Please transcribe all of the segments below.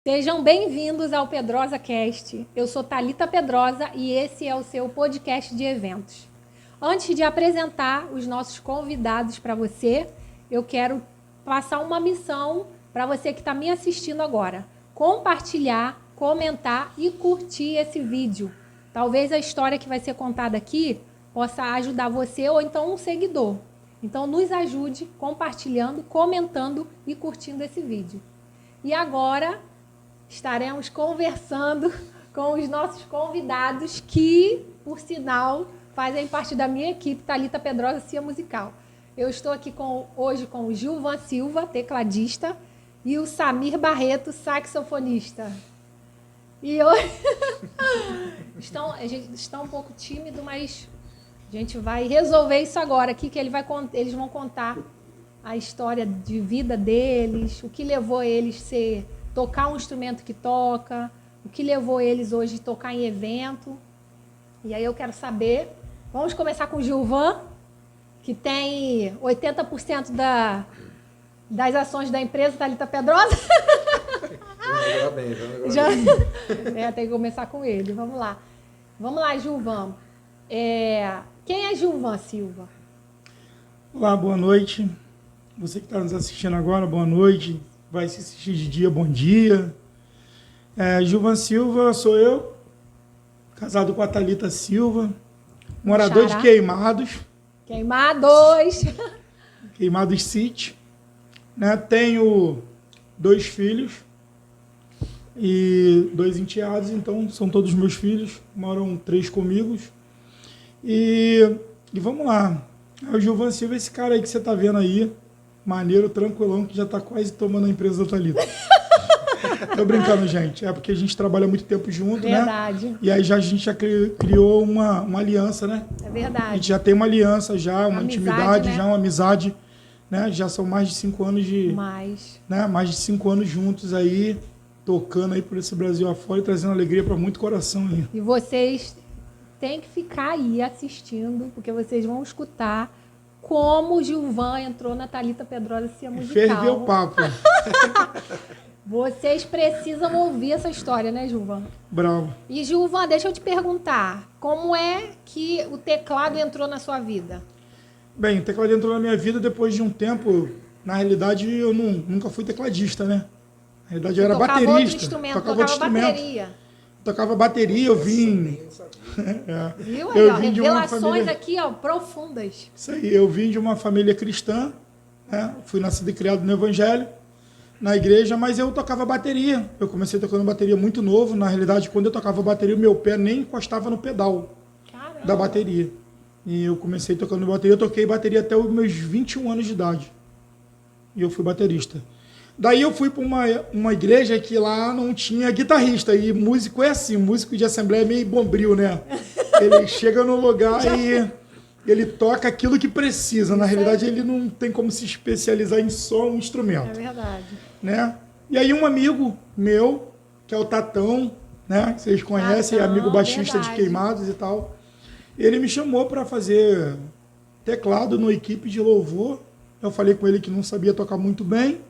Sejam bem-vindos ao Pedrosa Cast. Eu sou Thalita Pedrosa e esse é o seu podcast de eventos. Antes de apresentar os nossos convidados para você, eu quero passar uma missão para você que está me assistindo agora. Compartilhar, comentar e curtir esse vídeo. Talvez a história que vai ser contada aqui possa ajudar você ou então um seguidor. Então nos ajude compartilhando, comentando e curtindo esse vídeo. E agora estaremos conversando com os nossos convidados que, por sinal, fazem parte da minha equipe, Thalita Pedrosa Cia Musical. Eu estou aqui hoje com o Gilvan Silva, tecladista, e o Samir Barreto, saxofonista. E hoje a gente está um pouco tímido, mas a gente vai resolver isso agora aqui, que eles vão contar a história de vida deles, o que levou eles a tocar um instrumento que toca, o que levou eles hoje a tocar em evento. E aí eu quero saber, vamos começar com o Gilvan, que tem 80% das ações da empresa Thalita Pedrosa. Vamos jogar bem. Tem que começar com ele, vamos lá. Vamos lá, Gilvan. Quem é Gilvan Silva? Olá, boa noite. Você que está nos assistindo agora, boa noite. Vai se assistir de dia, bom dia. Gilvan Silva sou eu, casado com a Thalita Silva, morador de Queimados. Queimados City. Né? Tenho 2 filhos e 2 enteados, então são todos meus filhos, moram 3 comigo. E vamos lá. O Gilvan Silva é esse cara aí que você está vendo aí, maneiro, tranquilão, que já está quase tomando a empresa da Thalita. Tô brincando, gente. É porque a gente trabalha muito tempo junto, verdade. Né? E aí a gente já criou uma aliança, né? É verdade. A gente já tem uma aliança, uma amizade, intimidade, né? uma amizade. Né? Já são mais de 5 anos né? Mais de 5 anos juntos aí, tocando aí por esse Brasil afora e trazendo alegria para muito coração aí. E vocês têm que ficar aí assistindo, porque vocês vão escutar como o Gilvan entrou na Thalita Pedrosa Cia Musical. Ferveu o papo. Vocês precisam ouvir essa história, né, Gilvan? Bravo. E, Gilvan, deixa eu te perguntar, como é que o teclado entrou na sua vida? Bem, o teclado entrou na minha vida depois de um tempo. Na realidade, eu nunca fui tecladista, né? Na realidade, eu era baterista. Tocava bateria. Tocava bateria, eu vim... Viu aí, eu ó, vim de uma família... aqui, ó, profundas. Isso aí, eu vim de uma família cristã, né? Fui nascido e criado no Evangelho, na igreja, mas eu tocava bateria. Eu comecei tocando bateria muito novo. Na realidade, quando eu tocava bateria, o meu pé nem encostava no pedal da bateria. E eu comecei tocando bateria, eu toquei bateria até os meus 21 anos de idade. E eu fui baterista. Daí eu fui para uma igreja que lá não tinha guitarrista. E músico é assim, músico de assembleia é meio bombril, né? Ele chega no lugar e ele toca aquilo que precisa. Na realidade, ele não tem como se especializar em só um instrumento. É verdade. Né? E aí um amigo meu, que é o Tatão, né? Que vocês conhecem, amigo baixista de Queimados e tal. Ele me chamou para fazer teclado numa equipe de louvor. Eu falei com ele que não sabia tocar muito bem.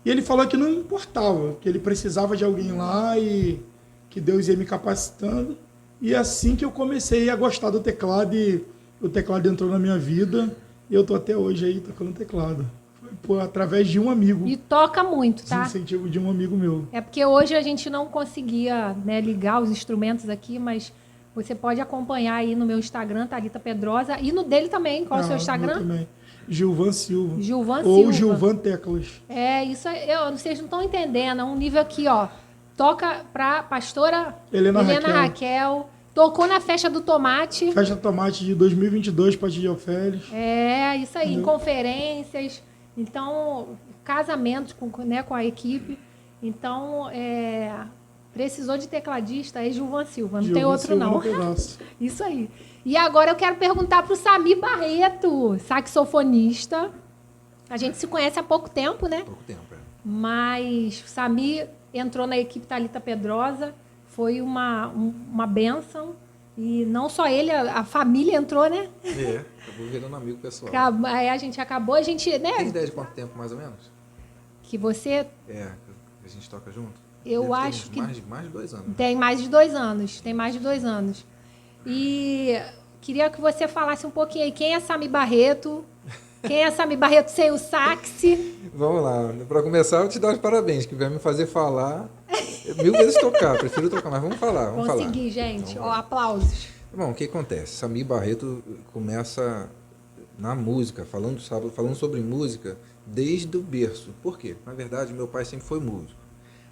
E ele falou que não importava, que ele precisava de alguém lá e que Deus ia me capacitando. E é assim que eu comecei a gostar do teclado e o teclado entrou na minha vida. E eu tô até hoje aí tocando teclado. Foi através de um amigo. E toca muito, tá? Incentivo de um amigo meu. É porque hoje a gente não conseguia, né, ligar os instrumentos aqui, mas você pode acompanhar aí no meu Instagram, Thalita Pedrosa, e no dele também. Qual é o seu Instagram? Também. Gilvan Silva. Gilvan Ou Silva. Gilvan Teclas. Isso vocês não estão entendendo. É um nível aqui, ó. Toca pra pastora Helena Raquel. Tocou na Festa do Tomate. Festa do Tomate de 2022, para Gigi Alferes. Isso aí. Em conferências. Então, casamentos com a equipe. Então, precisou de tecladista, é Gilvan Silva. Não tem outro, Silva, não. Isso aí. E agora eu quero perguntar para o Samir Barreto, saxofonista. A gente se conhece há pouco tempo, né? Pouco tempo, Mas o Samir entrou na equipe Thalita Pedrosa, foi uma bênção. E não só ele, a família entrou, né? Acabou virando amigo pessoal. Aí a gente, né? Tem ideia de quanto tempo, mais ou menos? Que você... A gente toca junto? Eu Deve ter acho que mais de 2 anos. tem mais de 2 anos. Tem mais de 2 anos. E queria que você falasse um pouquinho aí. Quem é Sami Barreto? Quem é Sami Barreto sem o sax? Vamos lá. Para começar, eu te dar os parabéns, que vai me fazer falar 1000 vezes tocar. Prefiro tocar, mas vamos falar. Vamos Consegui, falar. gente. Vamos Ó, lá. aplausos. Bom, o que acontece? Sami Barreto começa na música, falando sobre música desde o berço. Por quê? Na verdade, meu pai sempre foi músico.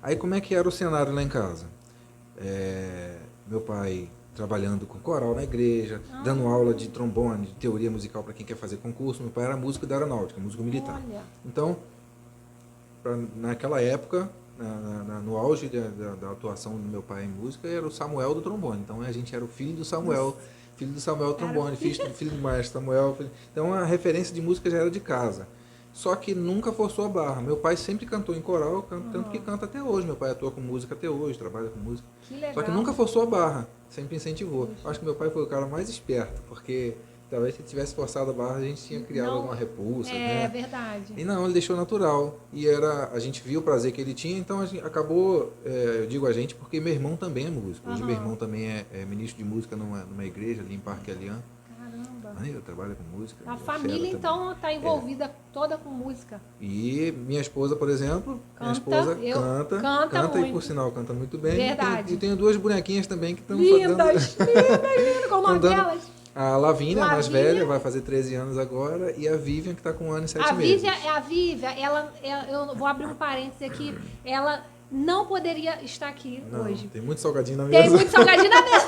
Aí como é que era o cenário lá em casa? Meu pai trabalhando com coral na igreja, dando aula de trombone, de teoria musical para quem quer fazer concurso. Meu pai era músico da aeronáutica, músico militar. Olha. Então, naquela época, no auge da atuação do meu pai em música, era o Samuel do trombone. Então a gente era o filho do Samuel trombone, filho do maestro Samuel. Então a referência de música já era de casa. Só que nunca forçou a barra. Meu pai sempre cantou em coral, tanto que canta até hoje. Meu pai atua com música até hoje, trabalha com música. Que legal. Só que nunca forçou a barra, sempre incentivou. Acho que meu pai foi o cara mais esperto, porque talvez se tivesse forçado a barra, a gente tinha criado alguma repulsa. É né? verdade. E não, ele deixou natural. E a gente viu o prazer que ele tinha, então a gente acabou, eu digo a gente, porque meu irmão também é músico. Hoje meu irmão também é ministro de música numa igreja ali em Parque Alian. Caramba. Eu trabalho com música. A é família, fera então, está envolvida toda com música. E minha esposa, por exemplo, Canta canta e muito. por sinal canta muito bem. Verdade. E tenho 2 bonequinhas também que estão Lindas, lindas. Qual o nome delas? A Lavínia, a mais Lavínia. velha, vai fazer 13 anos agora, e a Vivian, que está com 1 ano e 7 meses. A Vívia, eu vou abrir um parênteses aqui, ela não poderia estar aqui Não, hoje. tem muito salgadinho na mesa. Tem muito salgadinho na mesa.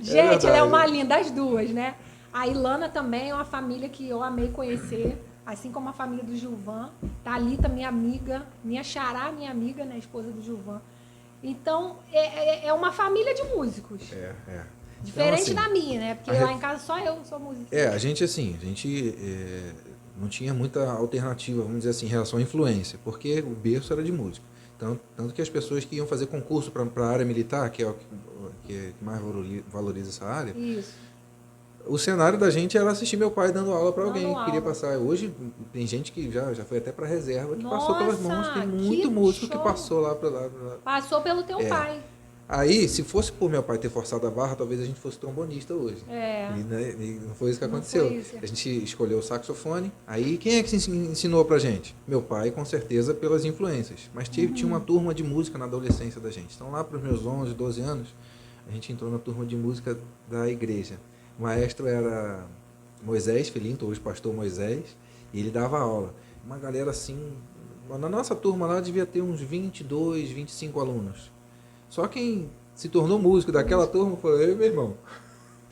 Gente, verdade. ela é uma linda, as duas, né? A Ilana também é uma família que eu amei conhecer, assim como a família do Gilvan. Thalita, minha amiga, minha xará, minha amiga, né? Esposa do Gilvan. Então, é uma família de músicos. Diferente então, assim, da minha, né? Porque lá em casa só eu sou música. a gente não tinha muita alternativa, vamos dizer assim, em relação à influência, porque o berço era de música. Tanto que as pessoas que iam fazer concurso para a área militar, que é o que mais valoriza essa área, Isso. o cenário da gente era assistir meu pai dando aula para alguém que queria aula. passar. Hoje tem gente que já foi até para reserva, que passou Nossa, pelas mãos, tem que muito músico que show. passou lá para lá. Passou pelo teu pai. Aí, se fosse por meu pai ter forçado a barra, talvez a gente fosse trombonista hoje. E não foi isso que aconteceu. foi isso. A gente escolheu o saxofone. Aí, quem é que ensinou pra gente? Meu pai, com certeza, pelas influências. Mas tinha uma turma de música na adolescência da gente. Então, lá para os meus 11, 12 anos, a gente entrou na turma de música da igreja. O maestro era Moisés Felinto, hoje pastor Moisés, e ele dava aula. Uma galera assim... Na nossa turma lá devia ter uns 22, 25 alunos. Só quem se tornou músico daquela turma foi eu e meu irmão.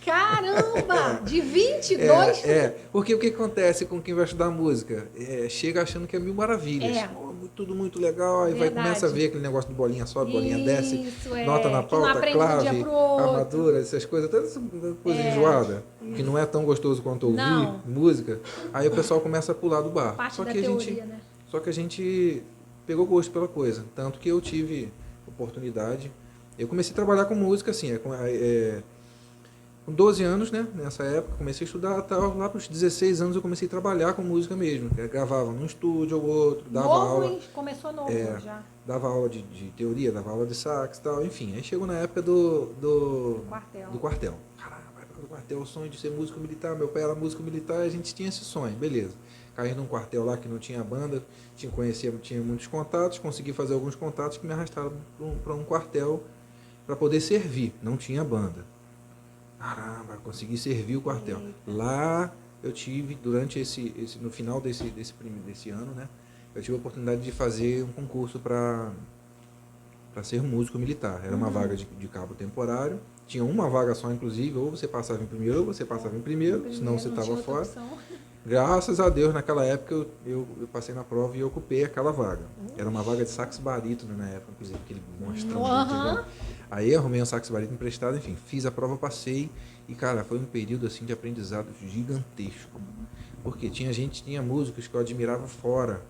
Caramba! De 22? Porque o que acontece com quem vai estudar música? Chega achando que é mil maravilhas. Tudo muito legal, aí começa a ver aquele negócio de bolinha sobe, bolinha desce, nota na pauta, clave, armadura, essas coisas, toda essa coisa enjoada, que não é tão gostoso quanto ouvir música. Aí o pessoal começa a pular do bar. Parte da teoria, né? Só que a gente pegou gosto pela coisa, tanto que eu tive oportunidade. Eu comecei a trabalhar com música assim, com 12 anos, né? Nessa época, comecei a estudar, lá para os 16 anos eu comecei a trabalhar com música mesmo. Eu gravava num estúdio ou outro, dava aula. Começou novo já. Dava aula de teoria, dava aula de sax e tal, enfim. Aí chegou na época do quartel. Caramba, na época do quartel, o sonho de ser músico militar. Meu pai era músico militar e a gente tinha esse sonho, beleza. Caí num quartel lá que não tinha banda, tinha muitos contatos, consegui fazer alguns contatos que me arrastaram para um quartel para poder servir. Não tinha banda. Caramba, consegui servir o quartel. Lá eu tive, durante no final desse ano, né? Eu tive a oportunidade de fazer um concurso para ser músico militar. Era uma vaga de cabo temporário. Tinha uma vaga só, inclusive, ou você passava em primeiro, ou você passava em primeiro, senão você estava fora. Graças a Deus, naquela época, eu passei na prova e ocupei aquela vaga. Era uma vaga de sax barítono na época, inclusive, aquele monstrão. Aí arrumei um sax barítono emprestado, enfim, fiz a prova, passei. E, cara, foi um período assim de aprendizado gigantesco. Porque tinha músicos que eu admirava fora.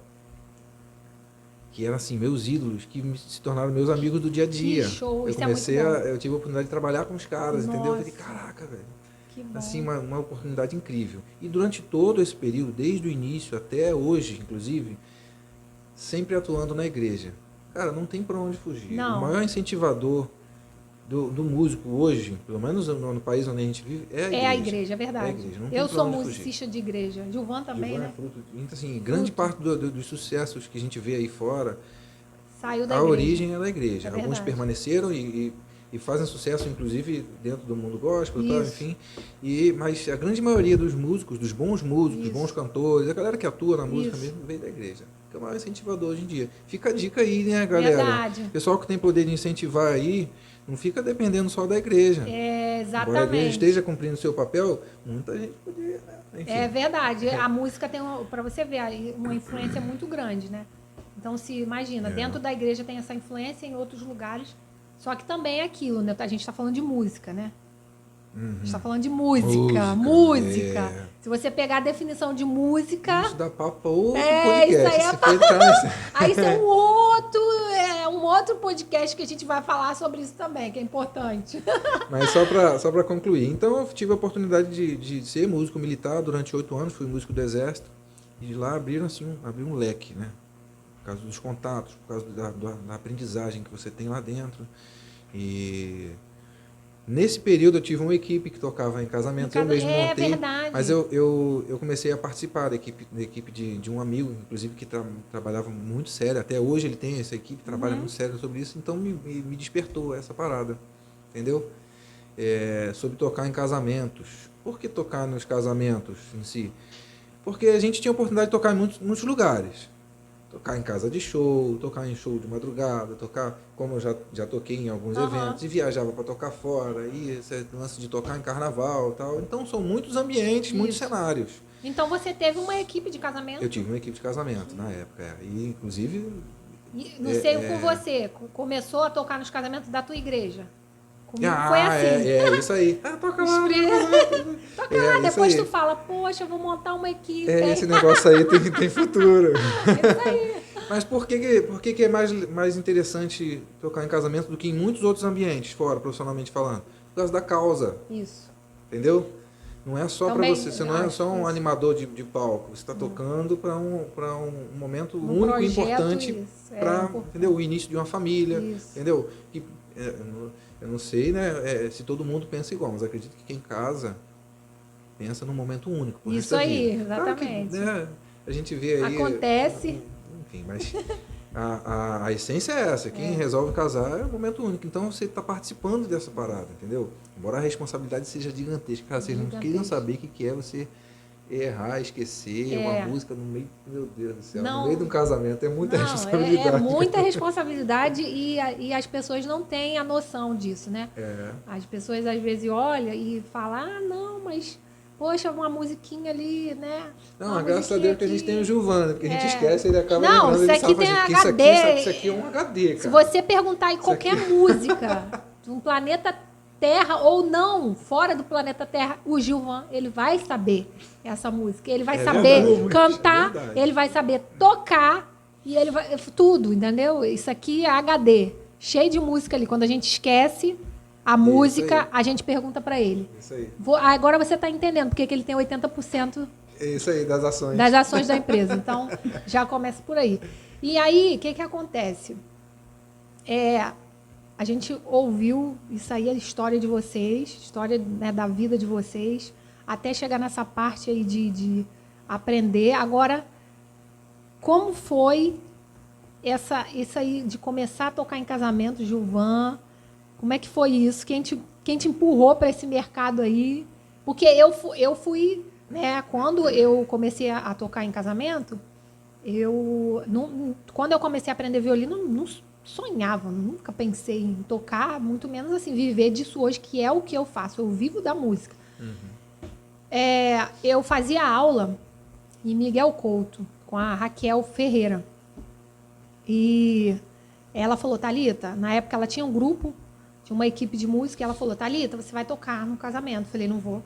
Que eram, assim, meus ídolos, que se tornaram meus amigos do dia a dia. Que show, eu tive a oportunidade de trabalhar com os caras, entendeu? Eu falei, caraca, velho. Assim, uma oportunidade incrível. E durante todo esse período, desde o início até hoje, inclusive, sempre atuando na igreja. Cara, não tem para onde fugir. Não. O maior incentivador do músico hoje, pelo menos no país onde a gente vive, é a igreja. É a igreja, é verdade. É a igreja, não tem Eu pra sou onde musicista de igreja. Gilvan também, Gilvan né? é fruto, então, assim, grande parte dos sucessos que a gente vê aí fora, Saiu da a igreja. origem é da igreja. É Alguns verdade. permaneceram e fazem sucesso, inclusive, dentro do mundo gospel, tal, Isso. enfim. Mas a grande maioria dos músicos, dos bons músicos, dos bons cantores, a galera que atua na música Isso. mesmo, veio da igreja. Que é o maior incentivador hoje em dia. Fica a dica aí, né, galera? Verdade. Pessoal que tem poder de incentivar aí, não fica dependendo só da igreja. É, Embora a igreja exatamente. esteja cumprindo o seu papel, muita gente poderia, né? Enfim. É verdade. A música tem, para você ver, aí uma influência muito grande, né? Então, se imagina, dentro da igreja tem essa influência, em outros lugares. Só que também é aquilo, né? A gente está falando de música, né? A gente está falando de música. Música. Se você pegar a definição de música. Isso dá papo para outro É, isso aí podcast. Aí isso é um outro podcast que a gente vai falar sobre isso também, que é importante. Mas só para concluir. Então, eu tive a oportunidade de ser músico militar durante 8 anos, fui músico do Exército. E de lá abriu um leque, né? Por causa dos contatos, por causa da aprendizagem que você tem lá dentro. E nesse período eu tive uma equipe que tocava em casamentos, eu mesmo montei. É verdade. Mas eu comecei a participar da equipe de um amigo, inclusive, que trabalhava muito sério. Até hoje ele tem essa equipe, trabalha muito sério sobre isso, então me despertou essa parada, entendeu? Sobre tocar em casamentos. Por que tocar nos casamentos em si? Porque a gente tinha a oportunidade de tocar em muitos lugares. Tocar em casa de show, tocar em show de madrugada, tocar, como eu já toquei em alguns eventos, e viajava para tocar fora, e esse lance de tocar em carnaval e tal. Então são muitos ambientes, muitos cenários. Então você teve uma equipe de casamento? Eu tive uma equipe de casamento na época, e inclusive... Não sei com você, começou a tocar nos casamentos da tua igreja? Comigo foi assim. É isso aí. Toca lá. Toca lá, depois tu fala, poxa, eu vou montar uma equipe. Esse negócio aí tem futuro. É isso aí. Mas por que é mais interessante tocar em casamento do que em muitos outros ambientes, fora, profissionalmente falando? Por causa da causa. Isso. Entendeu? Não é só para você, você não é só um isso. animador de palco. Você está tocando para um momento Um único e projeto, importante isso. para o início de uma família. Isso. Entendeu? Eu não sei, né, se todo mundo pensa igual, mas acredito que quem casa pensa num momento único. Isso aí, vida. exatamente. Claro que, né, a gente vê aí... Acontece. Enfim, mas a essência é essa. Quem resolve casar é um momento único. Então você está participando dessa parada, entendeu? Embora a responsabilidade seja gigantesca. Cara, vocês não queriam saber o que é você errar, esquecer uma música no meio... Meu Deus do céu. No meio de um casamento é muita responsabilidade. É muita responsabilidade e as pessoas não têm a noção disso, né? As pessoas às vezes olham e falam, não, mas... Poxa, uma musiquinha ali, né? Não, graças a Deus que a gente tem o Gilvan, porque a gente esquece, ele acaba não, lembrando, isso ele aqui sabe tem que HD. isso aqui é um HD, cara. Se você perguntar em qualquer música de um planeta Terra ou não, fora do planeta Terra, o Gilvan, ele vai saber essa música. Ele vai saber cantar, ele vai saber tocar e ele vai... Tudo, entendeu? Isso aqui é HD. Cheio de música ali. Quando a gente esquece... A música, a gente pergunta para ele. Isso aí. Agora você está entendendo porque que ele tem 80% isso aí, das ações. Das ações da empresa. Então, já começa por aí. E aí, o que acontece? A gente ouviu isso aí, a história de vocês, história, né, da vida de vocês, até chegar nessa parte aí de aprender. Agora, como foi isso aí de começar a tocar em casamento, Gilvan? Como é que foi isso? Quem te empurrou para esse mercado aí? Porque eu fui, né? Quando eu comecei a tocar em casamento, quando eu comecei a aprender violino, não sonhava, nunca pensei em tocar, muito menos assim, viver disso hoje, que é o que eu faço. Eu vivo da música. Eu fazia aula em Miguel Couto, com a Raquel Ferreira. E ela falou, Thalita, na época ela tinha um grupo, tinha uma equipe de música, e ela falou, Thalita, você vai tocar no casamento. Eu falei, não vou.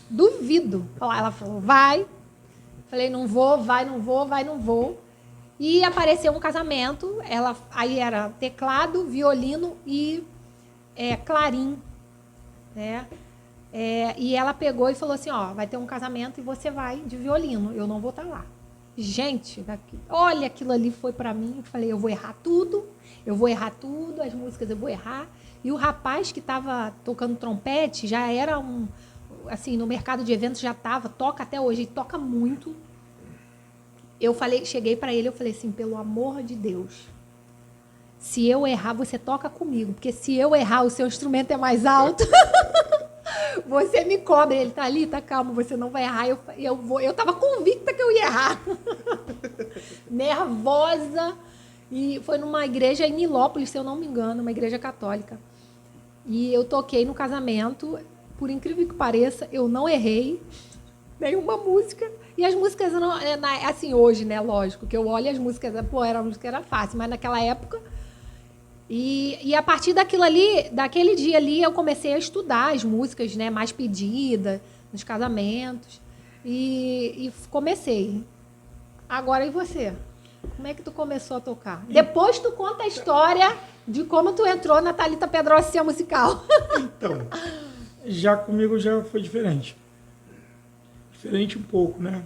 Duvido. Ela falou, vai. Falei, não vou, vai, não vou, vai, não vou. E apareceu um casamento, aí era teclado, violino e clarim, né? E ela pegou e falou assim, vai ter um casamento e você vai de violino, eu não vou estar lá. Gente, olha, aquilo ali foi pra mim. Eu falei, eu vou errar tudo, as músicas eu vou errar. E o rapaz que estava tocando trompete já era assim, no mercado de eventos já toca até hoje, e toca muito. Eu cheguei para ele, eu falei assim, pelo amor de Deus, se eu errar, você toca comigo, porque se eu errar, o seu instrumento é mais alto. Você me cobra. Ele, Thalita, calma, você não vai errar. Eu tava convicta que eu ia errar. Nervosa. E foi numa igreja em Nilópolis, se eu não me engano, uma igreja católica. E eu toquei no casamento. Por incrível que pareça, eu não errei nenhuma música. E as músicas, assim, hoje, né, lógico, que eu olho as músicas, a música era fácil, mas naquela época... E a partir daquele dia ali, eu comecei a estudar as músicas, né, mais pedidas nos casamentos. E comecei. Agora, e você? Como é que tu começou a tocar? Depois tu conta a história de como tu entrou na Thalita Pedrosa Cia Musical. Então, comigo já foi diferente. Diferente um pouco, né?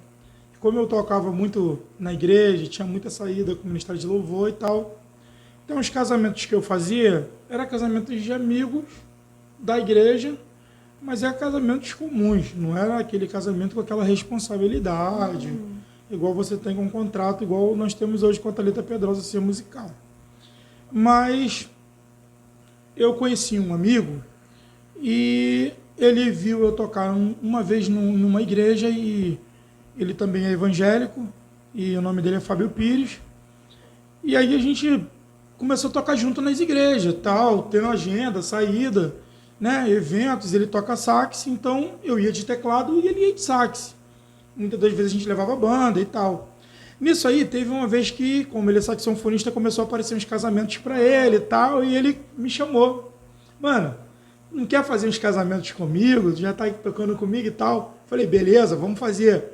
Como eu tocava muito na igreja, tinha muita saída com o Ministério de Louvor e tal... Então, os casamentos que eu fazia eram casamentos de amigos da igreja, mas eram casamentos comuns, não era aquele casamento com aquela responsabilidade, igual você tem com um contrato, igual nós temos hoje com a Thalita Pedrosa Cia Musical. Mas eu conheci um amigo e ele viu eu tocar uma vez numa igreja, e ele também é evangélico, e o nome dele é Fábio Pires, e aí a gente começou a tocar junto nas igrejas, tal, tendo agenda, saída, né, eventos, ele toca sax, então eu ia de teclado e ele ia de sax. Muitas das vezes a gente levava banda e tal. Nisso aí, teve uma vez que, como ele é saxofonista, começou a aparecer uns casamentos para ele e tal, e ele me chamou. Mano, não quer fazer uns casamentos comigo? Já tá tocando comigo e tal? Falei, beleza, vamos fazer.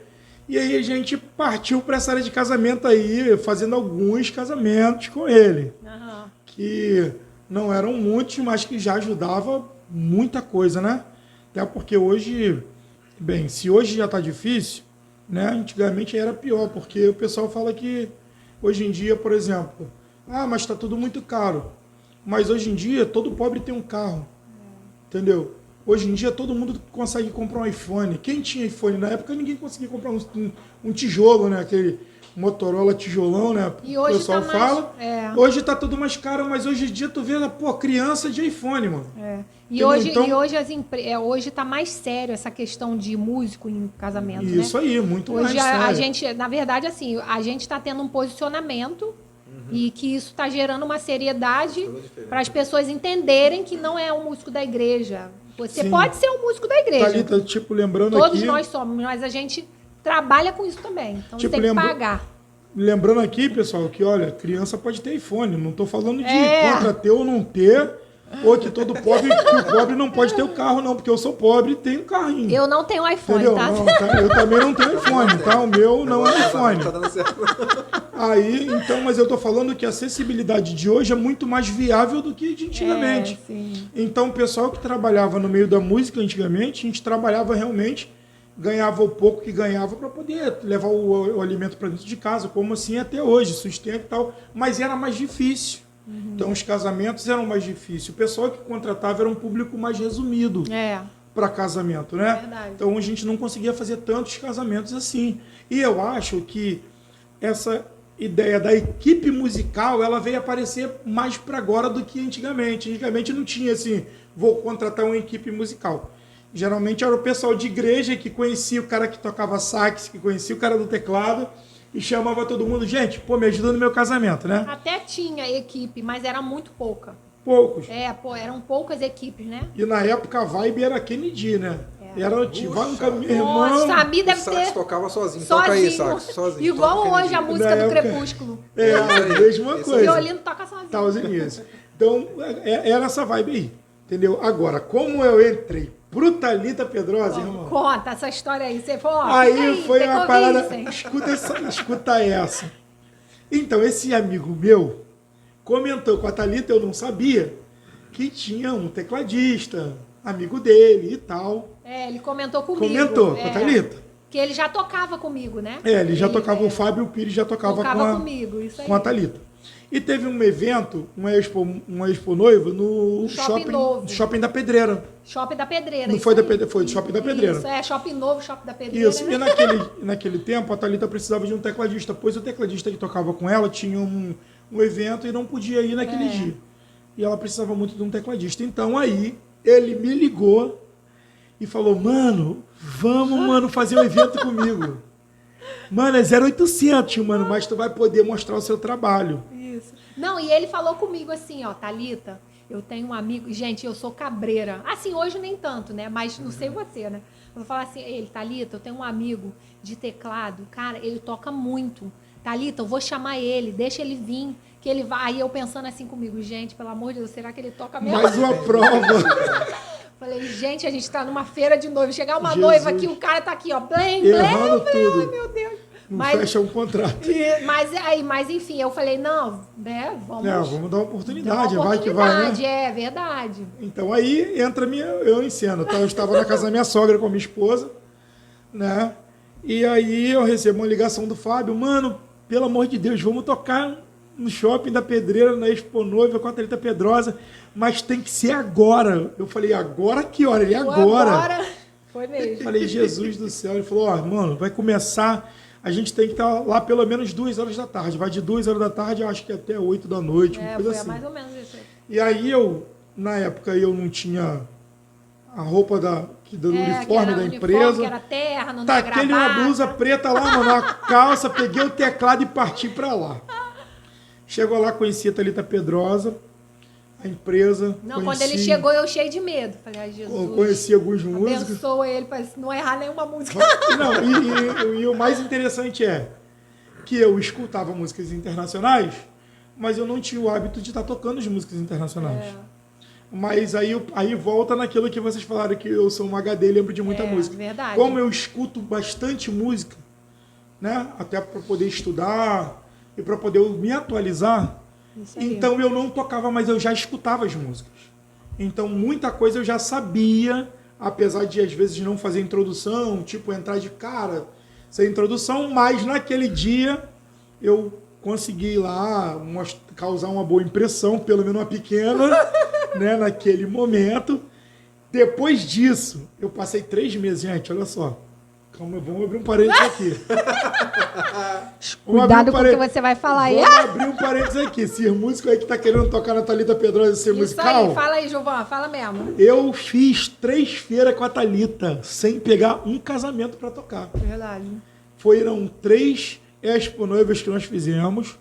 E aí a gente partiu para essa área de casamento aí, fazendo alguns casamentos com ele. Uhum. Que não eram muitos, mas que já ajudava muita coisa, né? Até porque hoje, bem, se hoje já está difícil, né? Antigamente era pior, porque o pessoal fala que hoje em dia, por exemplo, mas está tudo muito caro. Mas hoje em dia todo pobre tem um carro, entendeu? Hoje em dia todo mundo consegue comprar um iPhone. Quem tinha iPhone na época, ninguém conseguia comprar um tijolo, né? Aquele Motorola tijolão, né? E hoje o pessoal tá fala. Hoje tá tudo mais caro, mas hoje em dia tu vê, criança de iPhone, mano. E hoje, então, hoje tá mais sério essa questão de músico em casamento, isso, né? Isso aí, muito hoje mais sério. A gente, na verdade, assim, a gente tá tendo um posicionamento e que isso está gerando uma seriedade para as pessoas entenderem que não é um músico da igreja. Você pode ser um músico da igreja. Thalita, tipo, lembrando Todos aqui... nós somos, mas a gente trabalha com isso também. Então, tipo, você tem que pagar. Lembrando aqui, pessoal, que, olha, criança pode ter iPhone. Não estou falando de contra ter ou não ter, ou que todo pobre, que o pobre não pode ter o carro, não, porque eu sou pobre e tenho um carrinho. Eu não tenho iPhone, entendeu? tá? Não, tá? Eu também não tenho iPhone, tá? O meu não é iPhone. Tá dando certo. Aí, então, mas eu tô falando que a acessibilidade de hoje é muito mais viável do que de antigamente. Sim. Então, o pessoal que trabalhava no meio da música antigamente, a gente trabalhava realmente, ganhava o pouco que ganhava para poder levar o alimento para dentro de casa, como assim até hoje, sustento e tal, mas era mais difícil. Então, os casamentos eram mais difíceis. O pessoal que contratava era um público mais resumido para casamento, né? Verdade. Então, a gente não conseguia fazer tantos casamentos assim. E eu acho que essa ideia da equipe musical, ela veio aparecer mais para agora do que antigamente. Antigamente não tinha assim, vou contratar uma equipe musical. Geralmente era o pessoal de igreja que conhecia o cara que tocava sax, que conhecia o cara do teclado e chamava todo mundo, gente, me ajuda no meu casamento, né? Até tinha equipe, mas era muito pouca. Poucos. Eram poucas equipes, né? E na época a vibe era Kennedy, né? Era o meu irmão. Nossa, a deve o ter... sax tocava sozinho. Toca aí, sax, sozinho. Igual hoje a música do Crepúsculo. A mesma coisa. Violino toca sozinho. Talzinho isso. Então, era essa vibe aí, entendeu? Agora, como eu entrei pro Thalita Pedrosa, irmão... Conta essa história aí. Você falou, aí foi uma parada... Escuta essa. Então, esse amigo meu comentou com a Thalita, eu não sabia, que tinha um tecladista, amigo dele e tal. Ele comentou comigo. Comentou com a Thalita. Porque ele já tocava comigo, né? Ele já tocava, o Fábio Pires já tocava comigo, isso aí. Com a Thalita. E teve um evento, uma expo noiva no shopping da Pedreira. Shopping da Pedreira. Não foi da Pedreira, foi do Shopping da Pedreira. Isso, Shopping Novo, Shopping da Pedreira. Isso, né? E naquele tempo a Thalita precisava de um tecladista, pois o tecladista que tocava com ela tinha um evento e não podia ir naquele dia. E ela precisava muito de um tecladista. Então aí ele me ligou e falou, vamos, fazer um evento comigo. Mano, é 0800, mano, mas tu vai poder mostrar o seu trabalho. Isso. Não, e ele falou comigo assim, ó, Thalita, eu tenho um amigo, gente, eu sou cabreira. Assim, hoje nem tanto, né? Mas não sei você, né? Eu vou falar assim, Thalita, eu tenho um amigo de teclado, cara, ele toca muito. Thalita, eu vou chamar ele, deixa ele vir, que ele vai. Aí eu pensando assim comigo, gente, pelo amor de Deus, será que ele toca mesmo? Mais uma prova. Falei, gente, a gente tá numa feira de noiva. Chegar uma noiva aqui, o cara tá aqui, ó, blém, errando tudo. Ai, meu Deus. Não fecha um contrato. Mas enfim, eu falei, não, né, vamos dar uma oportunidade, vai que vai, né? É verdade. Então aí entra eu em cena. Então eu estava na casa da minha sogra com a minha esposa, né? E aí eu recebo uma ligação do Fábio, mano, pelo amor de Deus, vamos tocar no Shopping da Pedreira, na Expo Noiva, com a Thalita Pedrosa, mas tem que ser agora. Eu falei, agora que hora? Ele, agora. Foi mesmo. Falei, Jesus do céu. Ele falou, mano, vai começar, a gente tem que estar lá pelo menos 2 horas da tarde. Vai de 2 horas da tarde, eu acho que até 8 da noite, uma coisa assim. Mais ou menos isso aí. E aí na época, eu não tinha a roupa do uniforme da empresa. Que era terra, não taquei uma blusa preta lá, mano, uma calça, peguei o teclado e parti pra lá. Chegou lá, conheci a Thalita Pedrosa, a empresa. Quando ele chegou, eu cheio de medo. Falei, ai, Jesus. Conheci alguns músicos. Abençoa ele para não errar nenhuma música. Não, e o mais interessante é que eu escutava músicas internacionais, mas eu não tinha o hábito de estar tocando as músicas internacionais. Mas aí volta naquilo que vocês falaram, que eu sou um HD e lembro de muita música. Verdade. Como eu escuto bastante música, né, até para poder estudar e para poder me atualizar, então eu não tocava, mas eu já escutava as músicas. Então muita coisa eu já sabia, apesar de às vezes não fazer introdução, tipo entrar de cara sem introdução, mas naquele dia eu consegui lá causar uma boa impressão, pelo menos uma pequena, né, naquele momento. Depois disso, eu passei 3 meses, gente, olha só. Calma, vamos abrir um parênteses aqui. Cuidado com o que você vai falar aí. Vamos abrir um parênteses aqui. Esse músico aí que tá querendo tocar na Thalita Pedrosa e ser musical. Aí, fala aí, Gilvan, fala mesmo. Eu fiz 3 feiras com a Thalita, sem pegar um casamento para tocar. Verdade. Foram 3 Expo Noivas que nós fizemos.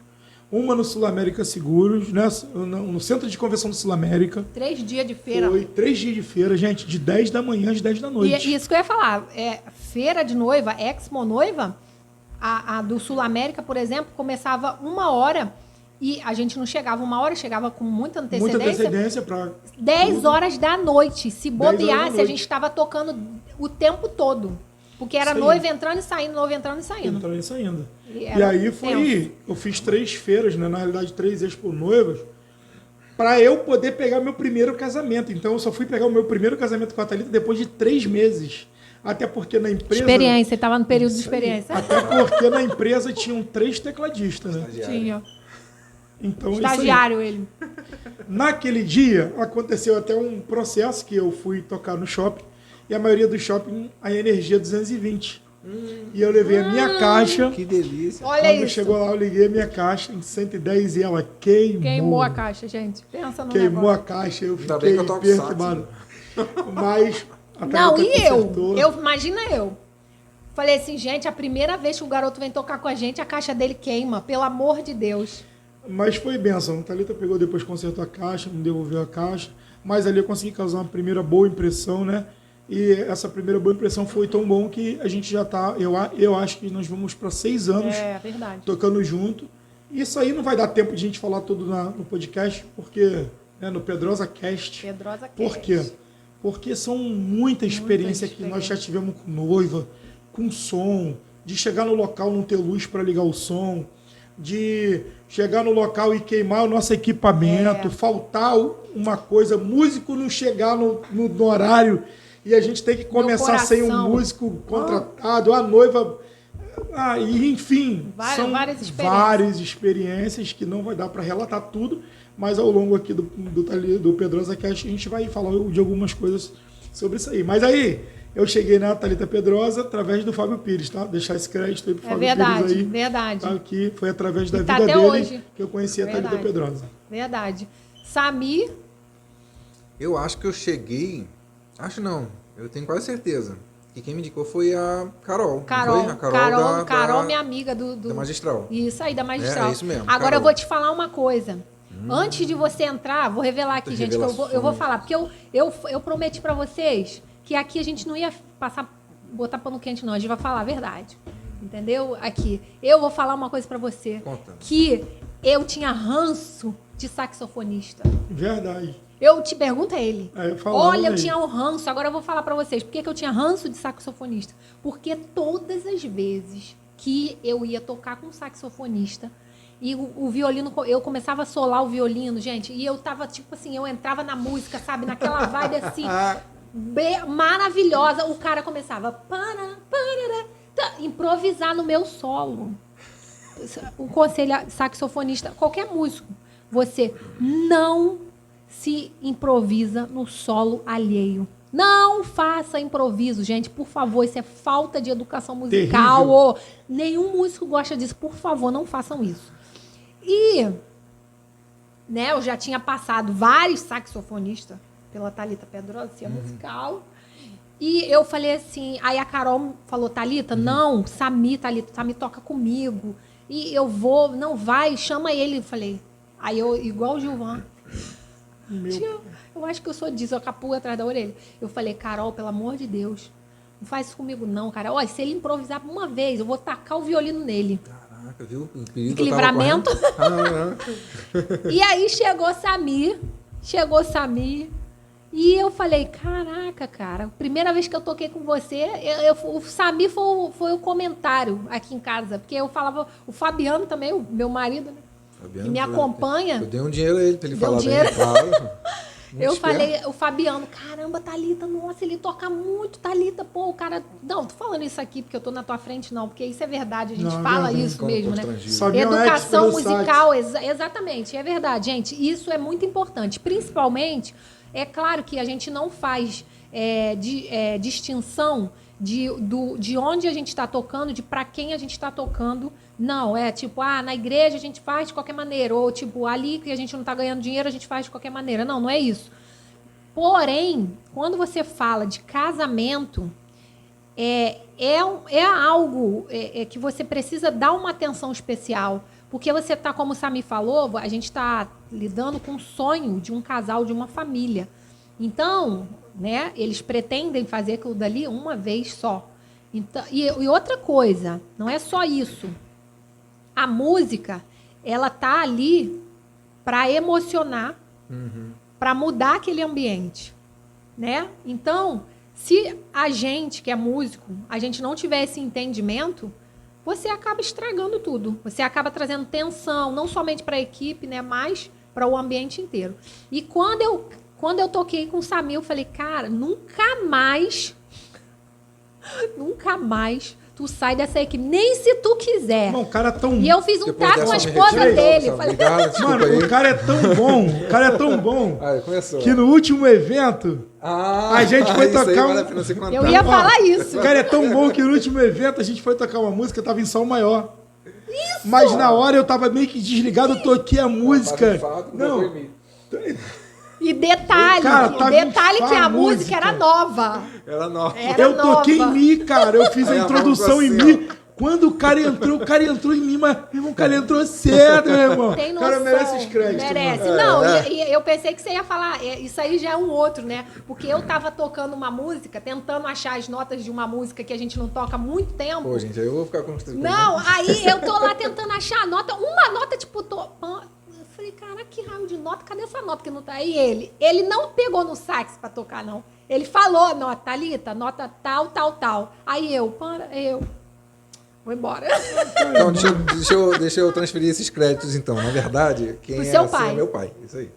Uma no Sul América Seguros, né? No Centro de Convenção do Sul América. 3 dias de feira. Foi 3 dias de feira, gente, de 10 da manhã às 10 da noite. E isso que eu ia falar, feira de noiva, Expo Noiva, a do Sul América, por exemplo, começava 1 hora e a gente não chegava 1 hora, chegava com muita antecedência. Muita antecedência para 10 horas da noite. Se bobeasse, a gente estava tocando o tempo todo. Porque era noiva entrando e saindo, noiva entrando e saindo. Entrando e saindo. E aí eu fiz 3 feiras, né? Na realidade 3 Expo Noivas, para eu poder pegar meu primeiro casamento. Então eu só fui pegar o meu primeiro casamento com a Thalita depois de 3 meses. Até porque na empresa... Experiência, estava no período de experiência. Até porque na empresa tinham 3 tecladistas, né? Tinha. Então, estagiário ele. Naquele dia, aconteceu até um processo que eu fui tocar no shopping. E a maioria do shopping, a energia 220. E eu levei a minha caixa. Que delícia. Olha Quando isso. chegou lá, eu liguei a minha caixa em 110 e ela queimou. Queimou a caixa, gente. Pensa no Queimou negócio. a caixa, eu Ainda fiquei bem que eu toco perturbado. Mas a Não, Thalita e consertou. imagina eu. Falei assim, gente, a primeira vez que o garoto vem tocar com a gente, a caixa dele queima, pelo amor de Deus. Mas foi bênção. A Thalita pegou depois, consertou a caixa, me devolveu a caixa. Mas ali eu consegui causar uma primeira boa impressão, né? E essa primeira boa impressão foi tão bom que a gente já está, eu acho que nós vamos para 6 anos verdade. Tocando junto. Isso aí não vai dar tempo de a gente falar tudo no podcast, porque no Pedrosa Cast. Por quê? Porque são muita experiência que nós já tivemos com noiva, com som, de chegar no local não ter luz para ligar o som, de chegar no local e queimar o nosso equipamento, faltar uma coisa, músico não chegar no horário e a gente tem que começar sem um músico contratado, a noiva. E enfim, são várias experiências que não vai dar para relatar tudo, mas ao longo aqui do Pedrosa Cast a gente vai falar de algumas coisas sobre isso aí. Mas aí, eu cheguei na Thalita Pedrosa através do Fábio Pires, tá? Deixar esse crédito aí pro Fábio Pires aí. Verdade. Tá? Que foi através da vida dele hoje que eu conheci a Thalita Pedrosa. Verdade. Sami? Eu acho que eu cheguei... Acho não, eu tenho quase certeza. Que quem me indicou foi a Carol. Carol, minha amiga da Magistral. Isso aí, da Magistral. É isso mesmo. Agora Carol. eu vou te falar uma coisa. Antes de você entrar, vou revelar aqui, gente, que eu vou falar. Porque eu prometi pra vocês que aqui a gente não ia botar pano quente, não. A gente vai falar a verdade. Entendeu? Aqui. Eu vou falar uma coisa pra você. Conta. Que eu tinha ranço de saxofonista. Verdade. Eu te pergunto a ele. Olha, eu tinha um ranço. Agora eu vou falar pra vocês. Por que eu tinha ranço de saxofonista? Porque todas as vezes que eu ia tocar com um saxofonista e o violino, eu começava a solar o violino, gente, e eu tava, tipo assim, eu entrava na música, sabe, naquela vibe assim, maravilhosa. O cara começava improvisar no meu solo. Um conselho saxofonista, qualquer músico, você não se improvisa no solo alheio. Não faça improviso, gente, por favor. Isso é falta de educação musical. Nenhum músico gosta disso. Por favor, não façam isso. E, né, eu já tinha passado vários saxofonistas pela Thalita Pedrosa, musical. E eu falei assim, aí a Carol falou, Thalita, não, Thalita, Sami toca comigo. E eu vou, não vai, chama ele. Eu falei, aí eu, igual o Gilvan, eu acho que eu sou disso, eu capuo atrás da orelha. Eu falei, Carol, pelo amor de Deus, não faz isso comigo não, cara. Olha, se ele improvisar uma vez, eu vou tacar o violino nele. Caraca, viu? Equilibramento. E aí chegou Sami, e eu falei, caraca, cara, primeira vez que eu toquei com você, o Sami foi o comentário aqui em casa, porque eu falava, o Fabiano também, o meu marido, né? Que me acompanha. Eu dei um dinheiro a ele pra ele falar bem, claro. Eu falei, o Fabiano, caramba, Thalita, nossa, ele toca muito, Thalita, pô, o cara... Não, tô falando isso aqui porque eu tô na tua frente, não, porque isso é verdade, a gente fala isso mesmo, né? Educação musical, exatamente, é verdade, gente, isso é muito importante, principalmente, é claro que a gente não faz distinção de onde a gente está tocando, de para quem a gente está tocando. Não, é tipo, na igreja a gente faz de qualquer maneira, ou tipo, ali que a gente não está ganhando dinheiro, a gente faz de qualquer maneira. Não é isso. Porém, quando você fala de casamento, é algo que você precisa dar uma atenção especial, porque você está, como o Sami falou, a gente está lidando com o sonho de um casal, de uma família. Então, né, eles pretendem fazer aquilo dali uma vez só. Então, e outra coisa, não é só isso. A música, ela tá ali para emocionar, para mudar aquele ambiente, né? Então, se a gente que é músico, a gente não tiver esse entendimento, você acaba estragando tudo. Você acaba trazendo tensão, não somente para a equipe, né, mas para o ambiente inteiro. E quando eu toquei com o Sami, eu falei, cara, nunca mais tu sai dessa equipe, nem se tu quiser. Mano, o cara é tão... E eu fiz um trato com a esposa dele. Eu falei, mano, o cara é tão bom, que no último evento, a gente foi tocar... Eu ia falar isso. O cara é tão bom que no último evento a gente foi tocar uma música, eu tava em Sol Maior. Isso! Mas na hora eu tava meio que desligado, eu toquei a música. Não. E detalhe, que a música era nova. Eu toquei em Mi, cara. Eu fiz a introdução em Mi. Quando o cara entrou em mim, mas, meu irmão, o cara entrou certo, meu irmão. Tem noção, o cara merece os créditos. Merece. Mano. Não, e eu pensei que você ia falar, isso aí já é um outro, né? Porque eu tava tocando uma música, tentando achar as notas de uma música que a gente não toca há muito tempo. Pô, gente, aí eu vou ficar constrangido. Não, aí eu tô lá tentando achar a nota, uma nota, tipo, eu falei, cara, que raio de nota, cadê essa nota que não tá aí? Ele não pegou no sax pra tocar, não. Ele falou a nota, Thalita, nota tal, tal, tal. Aí eu vou embora. Então, deixa eu transferir esses créditos, então. Na verdade, quem Pro seu pai. É meu pai. Isso aí.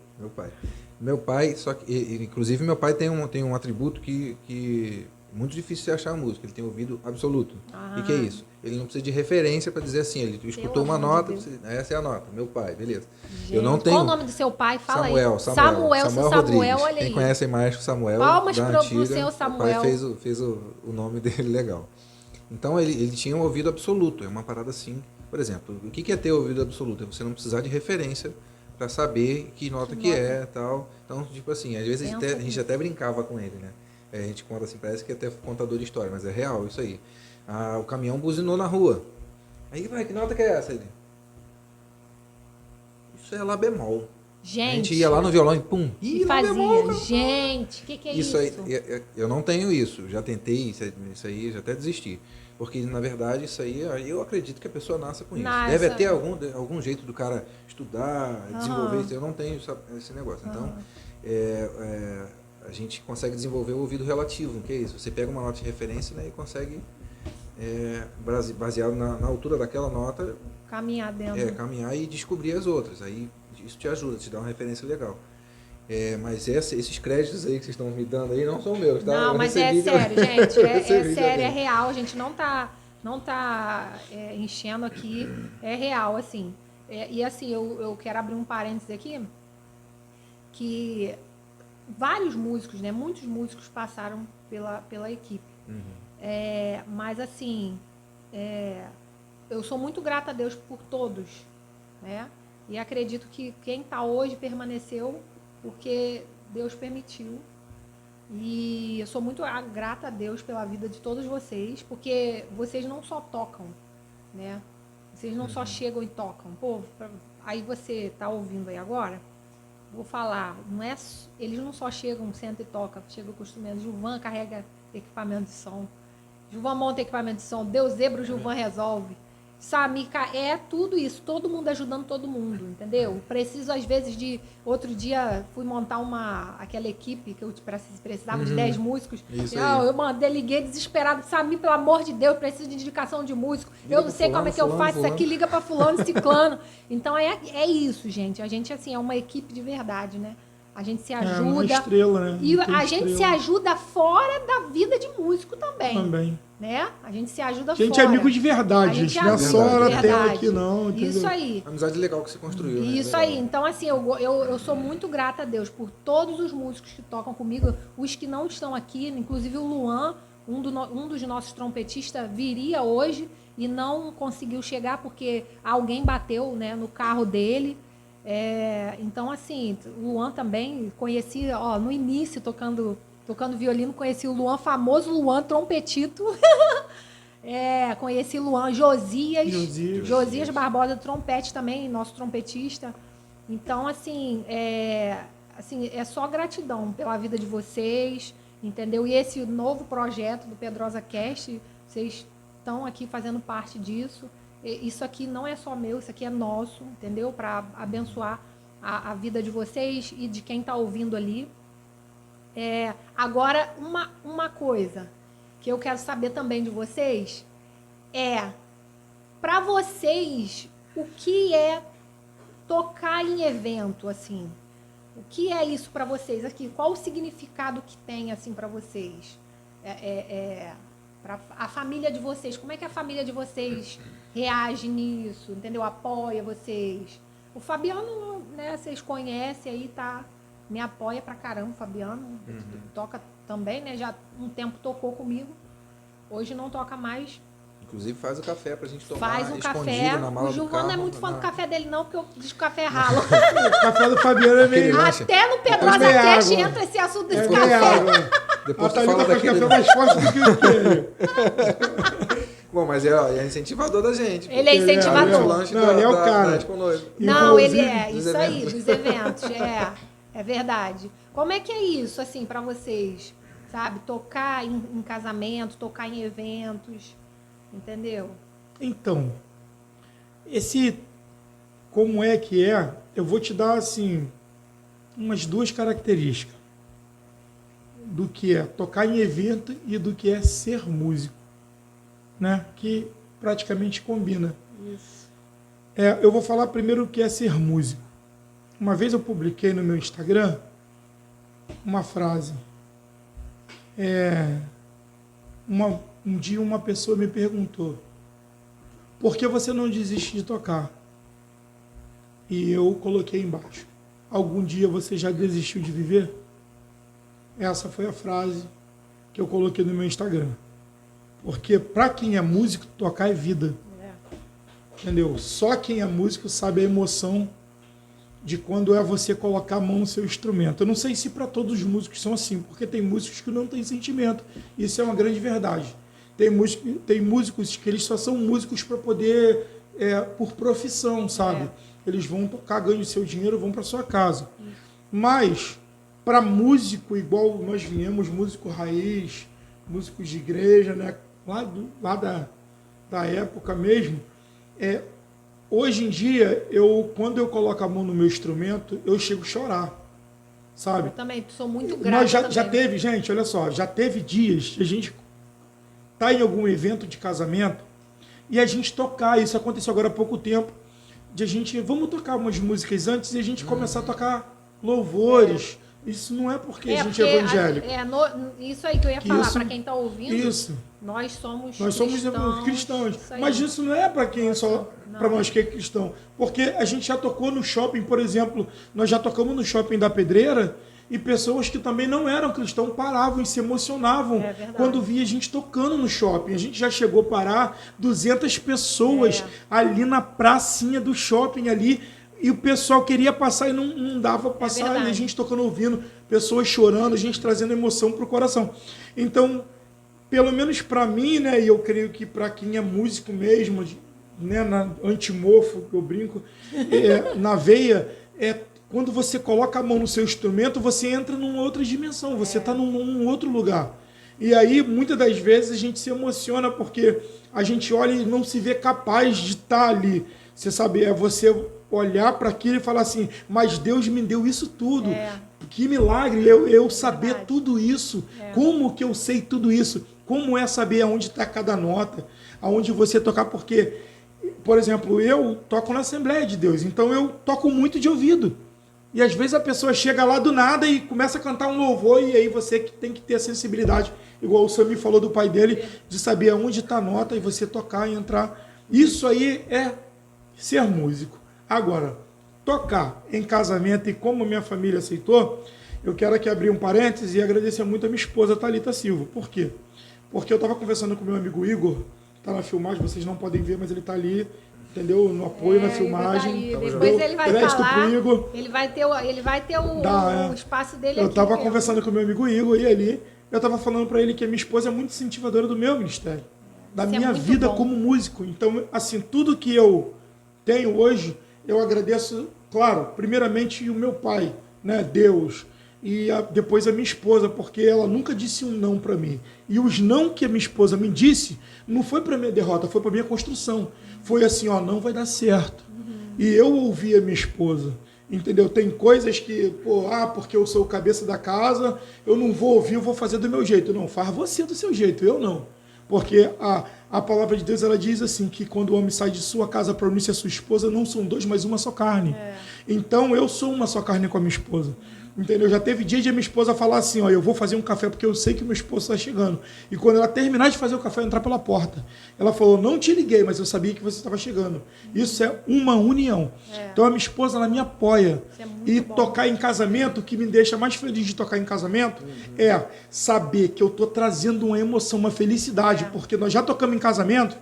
Meu pai, só que, inclusive meu pai tem um atributo que é muito difícil de achar a música. Ele tem ouvido absoluto. O que é isso? Ele não precisa de referência para dizer assim, ele escutou uma nota, essa é a nota, meu pai, beleza. Gente, eu não tenho... Qual o nome do seu pai? Fala Samuel, aí. Samuel Rodrigues. Olha aí. Quem conhece a imagem do Samuel, palmas da pro antiga, seu Samuel. meu pai fez o nome dele legal. Então ele tinha um ouvido absoluto, é uma parada assim. Por exemplo, o que é ter ouvido absoluto? É você não precisar de referência para saber que nota que é tal. Então, tipo assim, às vezes a gente até brincava com ele, né? A gente conta assim, parece que é até contador de história, mas é real isso aí. O caminhão buzinou na rua. Aí vai, que nota que é essa? Ele? Isso é Lá bemol. Gente. A gente ia lá no violão e pum. E fazia. Bemol, gente, o que é isso? Aí, eu não tenho isso. Já tentei isso aí, já até desisti. Porque, na verdade, isso aí, eu acredito que a pessoa nasce com isso. Deve ter algum jeito do cara estudar, desenvolver isso. Eu não tenho esse negócio. Então, a gente consegue desenvolver o ouvido relativo, que é isso. Você pega uma nota de referência, né, e consegue, baseado na altura daquela nota, caminhar dentro. Caminhar e descobrir as outras. Aí isso te ajuda, te dá uma referência legal. Mas esses créditos aí que vocês estão me dando aí não são meus, tá? Não, mas é sério, gente. É sério, é real. A gente não tá enchendo aqui. É real, assim. E assim, eu quero abrir um parênteses aqui, que vários músicos, né? Muitos músicos passaram pela equipe. Mas assim, eu sou muito grata a Deus por todos, né? E acredito que quem está hoje permaneceu porque Deus permitiu. E eu sou muito grata a Deus pela vida de todos vocês, porque vocês não só tocam, né? Vocês não só chegam e tocam. Pô, aí você tá ouvindo aí agora, vou falar, eles não só chegam, sentam e tocam, chegam com instrumentos. Gilvan carrega equipamento de som. Gilvan monta equipamento de som. Deus zebra, o Gilvan resolve. Samika, tudo isso, todo mundo ajudando todo mundo, entendeu? Preciso, às vezes, outro dia, fui montar aquela equipe que eu precisava de 10 músicos. Eu liguei desesperado, Samir, pelo amor de Deus, preciso de indicação de músico. Eu não sei como é que eu faço isso aqui, liga para fulano e ciclano. Então, é isso, gente. A gente, assim, é uma equipe de verdade, né? A gente se ajuda. Uma estrela, né? E a gente se ajuda fora da vida de músico também. Né? A gente se ajuda fora. A gente é amigo de verdade, gente. Não é só na tela aqui, não. Entendeu? Isso aí. Amizade legal que você construiu. Isso, né? aí. Então, assim, eu sou muito grata a Deus por todos os músicos que tocam comigo, os que não estão aqui, inclusive o Luan, um dos nossos trompetistas, viria hoje e não conseguiu chegar porque alguém bateu, né, no carro dele. Então, assim, o Luan também conheci, no início, tocando violino, conheci o Luan, famoso Luan, trompetito. Conheci o Luan, Josias Barbosa, trompete também, nosso trompetista. Então, assim, é só gratidão pela vida de vocês, entendeu? E esse novo projeto do Pedrosa Cast, vocês estão aqui fazendo parte disso. Isso aqui não é só meu, isso aqui é nosso, entendeu? Para abençoar a vida de vocês e de quem está ouvindo ali. Agora, uma coisa que eu quero saber também de vocês para vocês, o que é tocar em evento, assim? O que é isso para vocês aqui? Qual o significado que tem, assim, para vocês? Para a família de vocês, como é que a família de vocês reage nisso, entendeu? Apoia vocês. O Fabiano, né, vocês conhecem aí, tá? Me apoia pra caramba, o Fabiano. Toca também, né? Já um tempo tocou comigo. Hoje não toca mais. Inclusive faz o café pra gente tomar. Faz um café. Na mala o Gilvan não é muito fã do café dele, não, porque eu diz que o café é ralo. O café do Fabiano é meio... Até no Pedrosa Cast entra esse assunto desse café. Depois tu fala daquele... café mais forte do que ele. Bom, mas é incentivador da gente. Ele é incentivador. Não, ele é o cara. Não, ele isso aí, dos eventos. É verdade. Como é que é isso, assim, para vocês? Sabe? Tocar em casamento, tocar em eventos, entendeu? Então, como é que é, eu vou te dar, assim, umas 2 características do que é tocar em evento e do que é ser músico, né? Que praticamente combina. Isso. Eu vou falar primeiro o que é ser músico. Uma vez eu publiquei no meu Instagram uma frase. Um dia uma pessoa me perguntou: por que você não desiste de tocar? E eu coloquei embaixo: algum dia você já desistiu de viver? Essa foi a frase que eu coloquei no meu Instagram. Porque para quem é músico, tocar é vida. Entendeu? Só quem é músico sabe a emoção de quando é você colocar a mão no seu instrumento. Eu não sei se para todos os músicos são assim, porque tem músicos que não têm sentimento. Isso é uma grande verdade. Tem músicos que eles só são músicos para poder, por profissão, sabe? Eles vão tocar, ganham o seu dinheiro, vão para sua casa. Mas, para músico, igual nós viemos, músico raiz, músicos de igreja, né? Lá da época mesmo, hoje em dia, quando eu coloco a mão no meu instrumento, eu chego a chorar, sabe? Eu também sou muito grata. Já teve, gente, olha só, já teve dias que a gente tá em algum evento de casamento e a gente tocar, isso aconteceu agora há pouco tempo, de a gente, vamos tocar umas músicas antes e a gente começar a tocar louvores. Isso não é porque a gente é evangélico. Isso aí que eu ia falar, para quem está ouvindo. Isso. Nós somos cristãos. Mas isso não é para quem para nós que é cristão. Porque a gente já tocou no shopping, por exemplo, nós já tocamos no shopping da Pedreira e pessoas que também não eram cristãos paravam e se emocionavam quando via a gente tocando no shopping. A gente já chegou a parar 200 pessoas ali na pracinha do shopping ali. E o pessoal queria passar e não dava para passar, e a gente tocando, ouvindo, pessoas chorando, a gente trazendo emoção para o coração. Então, pelo menos para mim, né, e eu creio que para quem é músico mesmo, né, na antimorfo, que eu brinco, na veia, quando você coloca a mão no seu instrumento, você entra numa outra dimensão, você está num outro lugar. E aí, muitas das vezes, a gente se emociona porque a gente olha e não se vê capaz de estar ali. Você sabe, você olhar para aquilo e falar assim, mas Deus me deu isso tudo. Que milagre eu saber tudo isso. Como que eu sei tudo isso? Como é saber aonde está cada nota, aonde você tocar? Porque, por exemplo, eu toco na Assembleia de Deus, então eu toco muito de ouvido. E às vezes a pessoa chega lá do nada e começa a cantar um louvor, e aí você tem que ter a sensibilidade, igual o Samir falou do pai dele, de saber aonde está a nota e você tocar e entrar. Isso aí é ser músico. Agora, tocar em casamento, e como minha família aceitou, eu quero aqui abrir um parênteses e agradecer muito a minha esposa, Thalita Silva. Por quê? Porque eu estava conversando com meu amigo Igor, está na filmagem, vocês não podem ver, mas ele está ali, entendeu? No apoio, na filmagem. Tá depois ele vai falar, ele vai ter o espaço dele eu aqui. Eu estava conversando com meu amigo Igor e ali, eu estava falando para ele que a minha esposa é muito incentivadora do meu ministério, da minha vida como músico. Então, assim, tudo que eu tenho hoje, eu agradeço, claro, primeiramente o meu pai, né, Deus, e depois a minha esposa, porque ela nunca disse um não para mim. E os não que a minha esposa me disse, não foi para minha derrota, foi para minha construção. Foi assim, ó, não vai dar certo. E eu ouvi a minha esposa, entendeu? Tem coisas que, porque eu sou o cabeça da casa, eu não vou ouvir, eu vou fazer do meu jeito. Não, faz você do seu jeito, eu não. Porque a palavra de Deus, ela diz assim, que quando o homem sai de sua casa para unir-se a sua esposa, não são dois, mas uma só carne. Então, eu sou uma só carne com a minha esposa. Entendeu? Já teve dia de a minha esposa falar assim, ó, eu vou fazer um café porque eu sei que meu esposo está chegando. E quando ela terminar de fazer o café, eu entrar pela porta. Ela falou, não te liguei, mas eu sabia que você estava chegando. Isso é uma união. Então a minha esposa, ela me apoia. E tocar em casamento, o que me deixa mais feliz de tocar em casamento, é saber que eu estou trazendo uma emoção, uma felicidade. Porque nós já tocamos em casamento,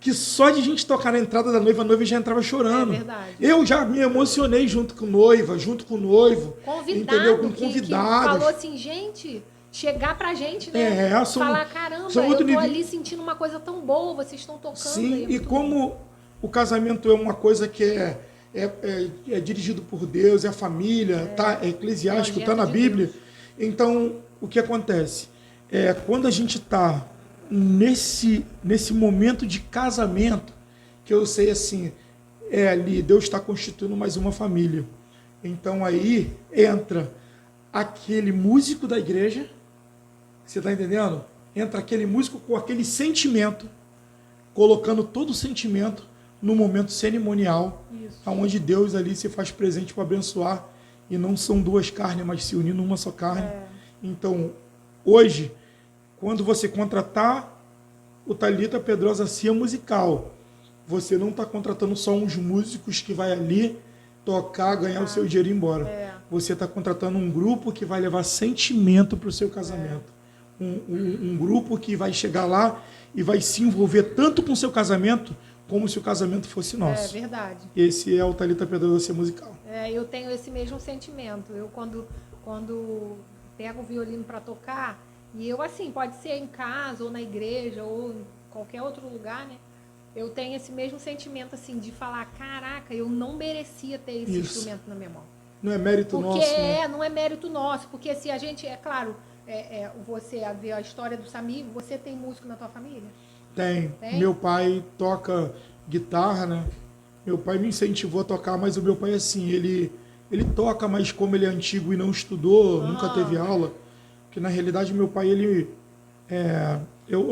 que só de a gente tocar na entrada da noiva, a noiva já entrava chorando. É verdade. Eu já me emocionei junto com noiva, junto com o noivo. Convidado, entendeu? Com que convidados. falou assim, gente, chegar pra gente, né? Falar, caramba, eu tô ali sentindo uma coisa tão boa, vocês estão tocando. Sim, e como o casamento é uma coisa que é dirigido por Deus, é a família, é eclesiástico, está na Bíblia. Então, o que acontece? Quando a gente está nesse momento de casamento, que eu sei assim, ali Deus está constituindo mais uma família. Então aí entra aquele músico da igreja, você está entendendo? Entra aquele músico com aquele sentimento, colocando todo o sentimento no momento cerimonial, Isso. onde Deus ali se faz presente para abençoar, e não são duas carnes, mas se unir numa só carne. Então, hoje, quando você contratar o Thalita Pedrosa Cia Musical, você não está contratando só uns músicos que vai ali tocar, ganhar o seu dinheiro e ir embora. Você está contratando um grupo que vai levar sentimento para o seu casamento. Um grupo que vai chegar lá e vai se envolver tanto com o seu casamento como se o casamento fosse nosso. É verdade. Esse é o Thalita Pedrosa Cia Musical. Eu tenho esse mesmo sentimento. Eu, quando pego o violino para tocar, e eu, assim, pode ser em casa ou na igreja ou em qualquer outro lugar, né? Eu tenho esse mesmo sentimento, assim, de falar, caraca, eu não merecia ter esse instrumento na minha mão. Não é mérito nosso, né? Não é mérito nosso, porque se a gente, é claro, você vê a história do Samir, você tem músico na tua família? Tem. Meu pai toca guitarra, né? Meu pai me incentivou a tocar, mas o meu pai, assim, ele toca, mas como ele é antigo e não estudou, nunca teve aula, porque na realidade meu pai, eu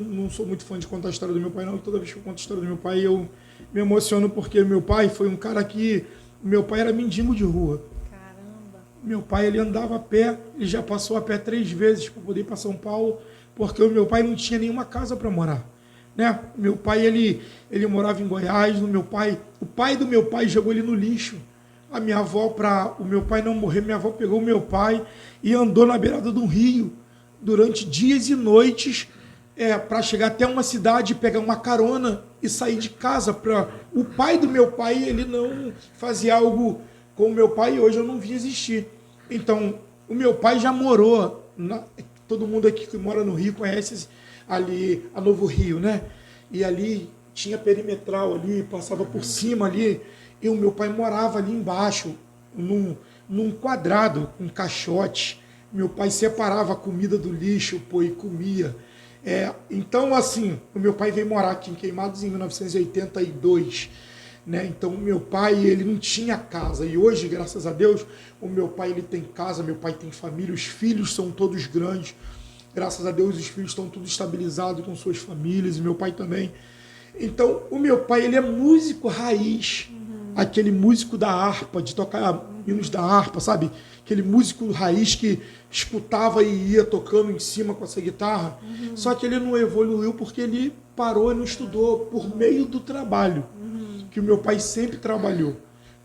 não sou muito fã de contar a história do meu pai, não. Toda vez que eu conto a história do meu pai, eu me emociono, porque meu pai foi um cara que... Meu pai era mendigo de rua. Caramba! Meu pai, ele andava a pé, ele já passou a pé 3 vezes para poder ir para São Paulo, porque o meu pai não tinha nenhuma casa para morar. Né? Meu pai, ele morava em Goiás. O pai do meu pai jogou ele no lixo. A minha avó, para o meu pai não morrer, minha avó pegou o meu pai e andou na beirada do rio durante dias e noites para chegar até uma cidade, pegar uma carona e sair de casa. O pai do meu pai, ele não fazia algo com o meu pai, e hoje eu não vi existir. Então, o meu pai já morou, todo mundo aqui que mora no Rio conhece ali a Novo Rio, né? E ali tinha perimetral ali, passava por cima ali, e o meu pai morava ali embaixo, num quadrado, com caixote. Meu pai separava a comida do lixo, pô, e comia. Então, assim, o meu pai veio morar aqui em Queimados em 1982. Né? Então, o meu pai, ele não tinha casa. E hoje, graças a Deus, o meu pai, ele tem casa, meu pai tem família, os filhos são todos grandes. Graças a Deus, os filhos estão todos estabilizados com suas famílias, e meu pai também. Então, o meu pai, ele é músico raiz. Aquele músico da harpa, de tocar hinos da harpa, sabe? Aquele músico raiz que escutava e ia tocando em cima com essa guitarra. Só que ele não evoluiu porque ele parou e não estudou por meio do trabalho, que o meu pai sempre trabalhou.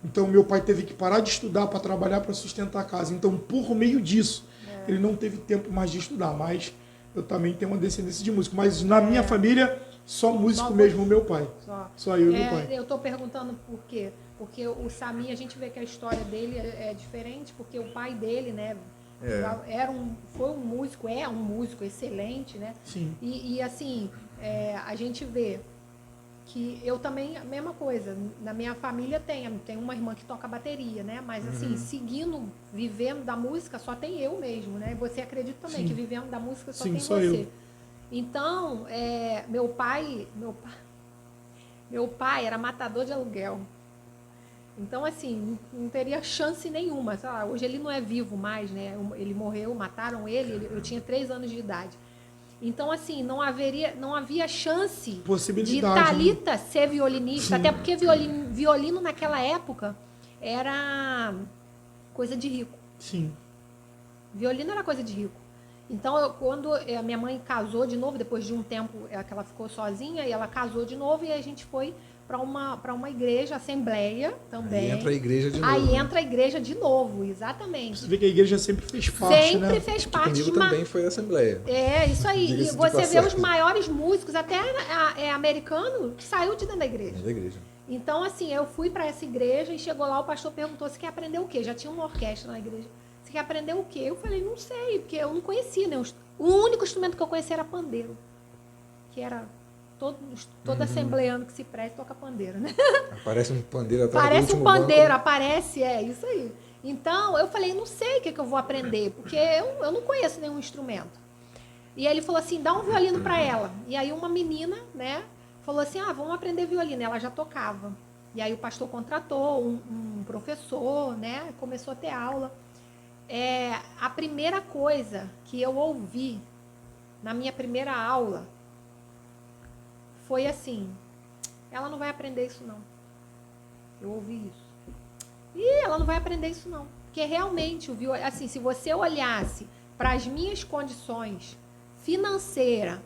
Então, meu pai teve que parar de estudar para trabalhar, para sustentar a casa. Então, por meio disso, ele não teve tempo mais de estudar. Mas eu também tenho uma descendência de músico. Mas na minha família, só músico mesmo o meu pai. Só eu e meu pai. Eu estou perguntando por quê. Porque o Samir, a gente vê que a história dele é diferente, porque o pai dele, né, foi um músico, é um músico excelente, né? Sim. E assim, a gente vê que eu também, a mesma coisa, na minha família tem uma irmã que toca bateria, né? Mas assim, seguindo, vivendo da música, só tem eu mesmo, né? Você acredita também que vivendo da música só tem só você. Eu. Então, meu pai era matador de aluguel. Então, assim, não teria chance nenhuma. Sei lá, hoje ele não é vivo mais, né? Ele morreu, mataram ele, eu tinha 3 anos de idade. Então, assim, não havia chance de Thalita ser violinista, até porque violino naquela época era coisa de rico. Sim. Violino era coisa de rico. Então, quando a minha mãe casou de novo, depois de um tempo que ela ficou sozinha, e ela casou de novo, e a gente foi para uma igreja, assembleia também. Aí entra a igreja de novo. Aí entra a igreja de novo, exatamente. Você vê que a igreja sempre fez parte, sempre né? Sempre fez parte. Comigo também foi a assembleia. Isso aí. E você vê os maiores músicos, até americano, que saiu de dentro da igreja. Da igreja. Então, assim, eu fui para essa igreja e chegou lá, o pastor perguntou se quer aprender o quê? Já tinha uma orquestra na igreja. Você quer aprender o quê? Eu falei, não sei, porque eu não conhecia, né? O único instrumento que eu conhecia era pandeiro. Que era todo assembleano que se presta toca pandeiro, né? Aparece um pandeiro atrás Parece do um pandeiro, banco, aparece, isso aí. Então, eu falei, não sei o que eu vou aprender, porque eu não conheço nenhum instrumento. E aí ele falou assim, dá um violino para ela. E aí uma menina, né, falou assim, vamos aprender violino. Ela já tocava. E aí o pastor contratou um professor, né, começou a ter aula. A primeira coisa que eu ouvi na minha primeira aula foi assim, ela não vai aprender isso não. Eu ouvi isso. E ela não vai aprender isso não. Porque realmente, assim, se você olhasse para as minhas condições financeiras,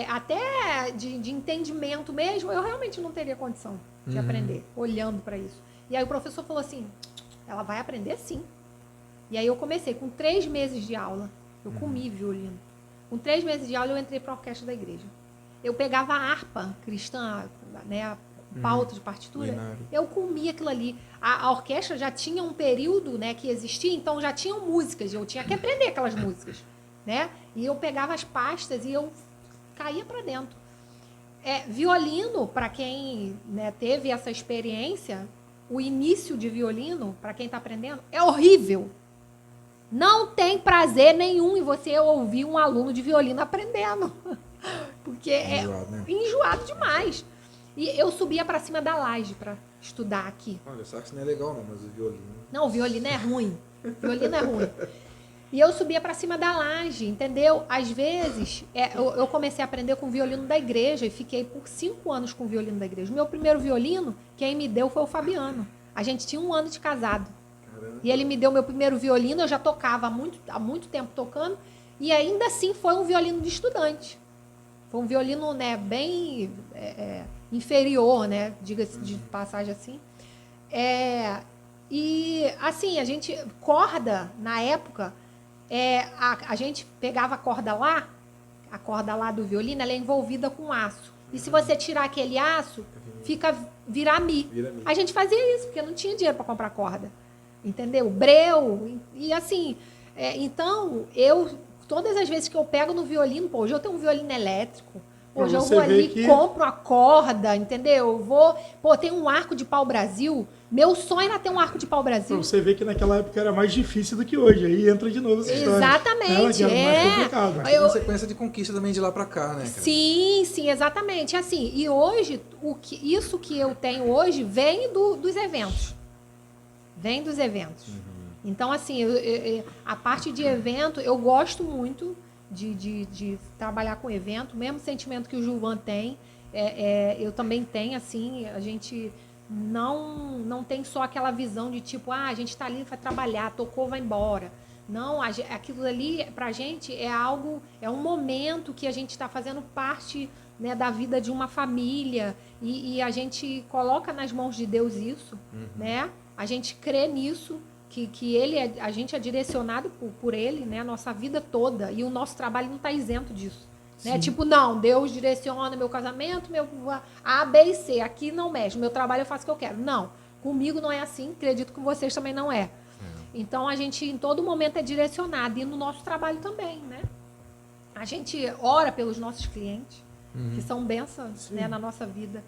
até de entendimento mesmo, eu realmente não teria condição de aprender, olhando para isso. E aí o professor falou assim, ela vai aprender sim. E aí eu comecei com 3 meses de aula, eu comi violino. Com 3 meses de aula eu entrei para a orquestra da igreja. Eu pegava a harpa cristã, né, a pauta de partitura, eu comia aquilo ali. A orquestra já tinha um período, né, que existia, então já tinham músicas, eu tinha que aprender aquelas músicas, né? E eu pegava as pastas e eu caía para dentro. Violino, para quem, né, teve essa experiência, o início de violino, para quem está aprendendo, é horrível. Não tem prazer nenhum em você ouvir um aluno de violino aprendendo. Porque enjoado demais. E eu subia para cima da laje para estudar aqui. Olha, o sax não é legal não, mas o violino... Não, o violino é ruim. O violino é ruim. E eu subia para cima da laje, entendeu? Às vezes, eu comecei a aprender com o violino da igreja e fiquei por 5 anos com o violino da igreja. O meu primeiro violino, quem me deu foi o Fabiano. A gente tinha 1 ano de casado. Caramba. E ele me deu meu primeiro violino, eu já tocava há muito tempo tocando, e ainda assim foi um violino de estudante. Foi um violino, né, bem inferior, né, diga-se de passagem assim. E, assim, a gente, corda, na época, a gente pegava a corda lá do violino, ela é envolvida com aço. E se você tirar aquele aço, vira mi. A gente fazia isso, porque não tinha dinheiro para comprar corda. Entendeu? Breu. E assim, então, todas as vezes que eu pego no violino, hoje eu tenho um violino elétrico, hoje eu vou ali, compro a corda, entendeu? Tem um arco de pau-brasil. Meu sonho era ter um arco de pau-brasil. Você vê que naquela época era mais difícil do que hoje. Aí entra de novo essa história. Exatamente. Mais complicado. Mas tem uma sequência de conquista também de lá pra cá, né, cara? Sim, exatamente. Assim, e hoje, isso que eu tenho hoje vem dos eventos. Vem dos eventos. Então, assim, a parte de evento, eu gosto muito de trabalhar com evento. O mesmo sentimento que o Gilvan tem, eu também tenho, assim, a gente... Não tem só aquela visão de tipo, a gente está ali, vai trabalhar, tocou, vai embora. Não, aquilo ali, pra gente, é um momento que a gente está fazendo parte, né, da vida de uma família e a gente coloca nas mãos de Deus isso, né? A gente crê nisso, que a gente é direcionado por Ele, né, a nossa vida toda, e o nosso trabalho não está isento disso. Né? Tipo, não, Deus direciona meu casamento, meu A, B e C, aqui não mexe, meu trabalho eu faço o que eu quero. Não, comigo não é assim, acredito que com vocês também não é. Então, a gente em todo momento é direcionado, e no nosso trabalho também, né? A gente ora pelos nossos clientes, que são bênçãos, né, na nossa vida.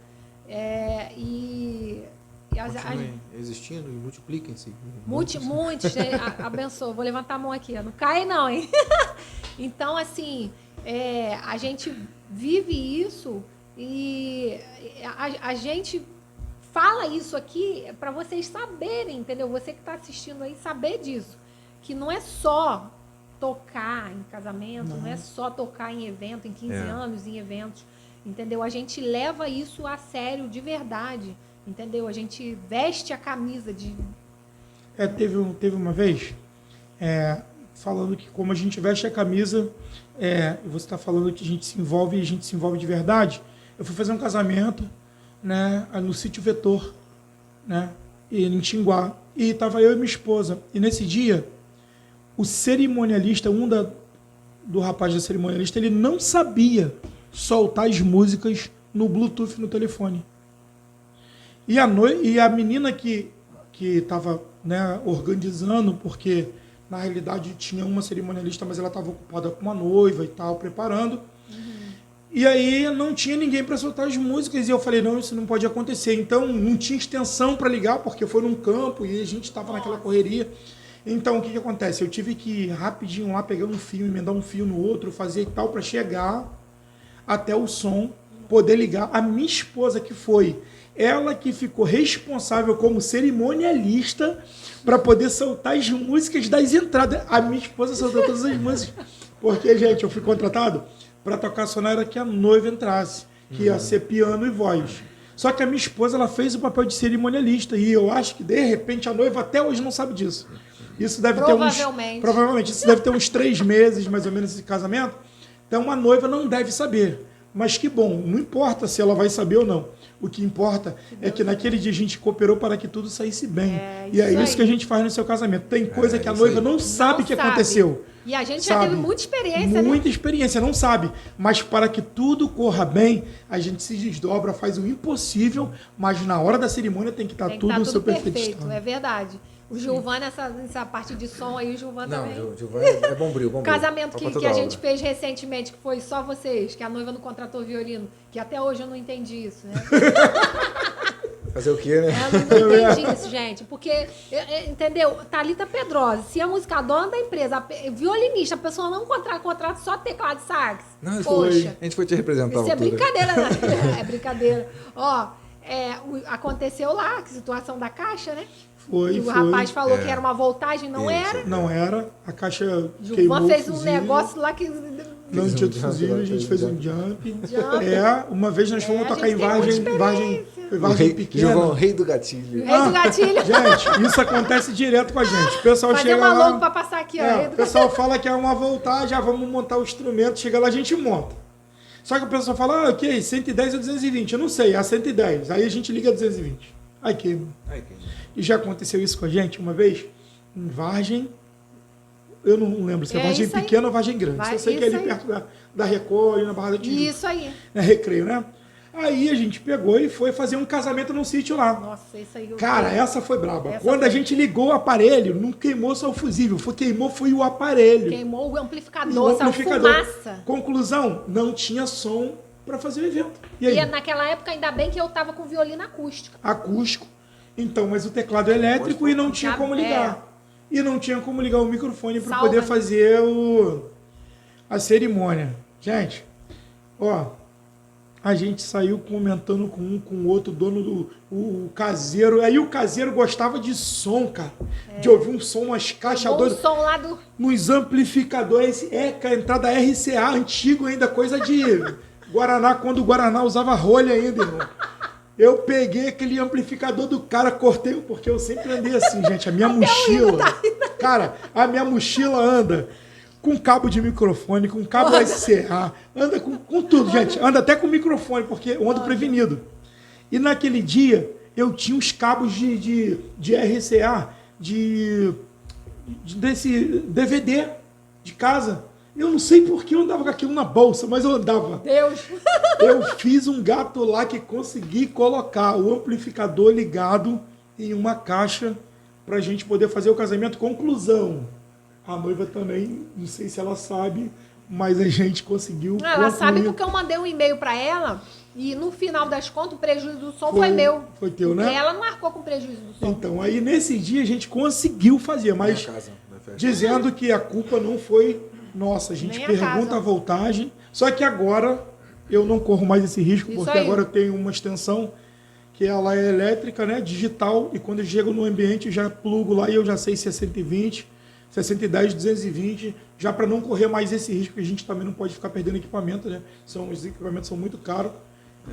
Continuem existindo e multipliquem-se. Muitos, abençoa. Vou levantar a mão aqui, não cai não, hein? Então, assim... a gente vive isso e a gente fala isso aqui para vocês saberem, entendeu? Você que está assistindo aí, saber disso. Que não é só tocar em casamento, não é só tocar em evento, em 15 anos, em eventos, entendeu? A gente leva isso a sério de verdade, entendeu? A gente veste a camisa de... Teve uma vez, falando que como a gente veste a camisa... você está falando que a gente se envolve e a gente se envolve de verdade. Eu fui fazer um casamento, né, no sítio Vetor, né, em Tinguá, e estava eu e minha esposa. E nesse dia, o cerimonialista, do rapaz da cerimonialista, ele não sabia soltar as músicas no Bluetooth no telefone. E a menina que estava, né, organizando, porque na realidade tinha uma cerimonialista, mas ela estava ocupada com uma noiva e tal, preparando. E aí não tinha ninguém para soltar as músicas, e eu falei, não, isso não pode acontecer. Então não tinha extensão para ligar, porque foi num campo e a gente estava naquela correria. Então o que acontece? Eu tive que ir rapidinho lá, pegar um fio, emendar um fio no outro, fazer e tal, para chegar até o som, poder ligar. A minha esposa, que foi ela que ficou responsável como cerimonialista para poder soltar as músicas das entradas. A minha esposa soltou todas as músicas. Porque, gente, eu fui contratado para tocar só na hora que a noiva entrasse, que ia ser piano e voz. Só que a minha esposa, ela fez o papel de cerimonialista. E eu acho que, de repente, a noiva até hoje não sabe disso. Isso deve ter uns... Provavelmente. Isso deve ter uns 3 meses, mais ou menos, esse casamento. Então, uma noiva não deve saber. Mas que bom, não importa se ela vai saber ou não. O que importa é que naquele dia a gente cooperou para que tudo saísse bem. E é isso que a gente faz no seu casamento. Tem coisa que a noiva não sabe que aconteceu. E a gente já teve muita experiência, Muita experiência, não sabe. Mas para que tudo corra bem, a gente se desdobra, faz o impossível, mas na hora da cerimônia tem que estar tudo no seu perfeito estado. É verdade. O Gilvan, essa parte de som aí, o Gilvan também. Não, o Gilvan é bombril. O casamento que a gente fez recentemente, que foi só vocês, que a noiva não contratou violino, que até hoje eu não entendi isso, né? Fazer o quê, né? Eu não entendi isso, gente. Porque, entendeu? Thalita Pedrosa, se a música dona da empresa, violinista, a pessoa não contrata só teclado de sax. Não, poxa. A gente foi te representar. Isso é brincadeira, né? É brincadeira. Ó, aconteceu lá, a situação da caixa, né? Foi. O rapaz falou que era uma voltagem, não era. Não era. A caixa Gilvan fez um negócio lá que... Não tinha fusível, a gente fez um jump. Uma vez nós fomos tocar em Vargem Pequena. Gilvan, rei do gatilho. Rei do gatilho. Gente, isso acontece direto com a gente. O pessoal fazer chega uma lá... louco pra passar aqui, ó. O pessoal fala que é uma voltagem, vamos montar o instrumento. Chega lá, a gente monta. Só que o pessoal fala, ok, 110 ou 220. Eu não sei, 110. Aí a gente liga a 220. Aí queima. E já aconteceu isso com a gente uma vez, em Vargem. Eu não lembro se é Vargem Pequena ou Vargem Grande. Eu sei que é ali perto da Record, ali na Barra da Tijuca. Isso aí. É Recreio, né? Aí a gente pegou e foi fazer um casamento num sítio lá. Nossa, isso aí. Cara, essa foi braba. Quando a gente ligou o aparelho, não queimou só o fusível, queimou o aparelho. Queimou o amplificador, saiu fumaça. Conclusão, não tinha som para fazer o evento. E naquela época, ainda bem que eu tava com violino acústico. Acústico. Então, mas o teclado é elétrico e não tinha como ligar. E não tinha como ligar o microfone para poder fazer a cerimônia. Gente, ó, a gente saiu comentando com um, com o outro, dono o caseiro. Aí o caseiro gostava de som, cara. De ouvir um som, umas caixas doidas. som lá do... Nos amplificadores. Com a entrada RCA, antigo ainda, coisa de Guaraná, quando o Guaraná usava rolha ainda, irmão. Eu peguei aquele amplificador do cara, cortei, porque eu sempre andei assim, gente. A minha mochila... Cara, a minha mochila anda com cabo de microfone, com cabo SCA, anda com tudo, gente. Anda até com microfone, porque eu ando prevenido. E naquele dia, eu tinha uns cabos de RCA, desse DVD de casa. Eu não sei por que eu andava com aquilo na bolsa, mas eu andava. Deus! Eu fiz um gato lá que consegui colocar o amplificador ligado em uma caixa para a gente poder fazer o casamento. Conclusão. A noiva também, não sei se ela sabe, mas a gente conseguiu. Ela sabe porque eu mandei um e-mail para ela e no final das contas o prejuízo do som foi meu. Foi teu, porque né? Ela não marcou com prejuízo do som. Então, aí nesse dia a gente conseguiu fazer, mas dizendo que a culpa não foi nossa. A gente pergunta a voltagem. Só que agora eu não corro mais esse risco, porque agora eu tenho uma extensão que ela é elétrica, né, digital, e quando eu chego no ambiente eu já plugo lá e eu já sei se é 120, se é 110, 220, já para não correr mais esse risco, que a gente também não pode ficar perdendo equipamento, né? Os equipamentos são muito caros,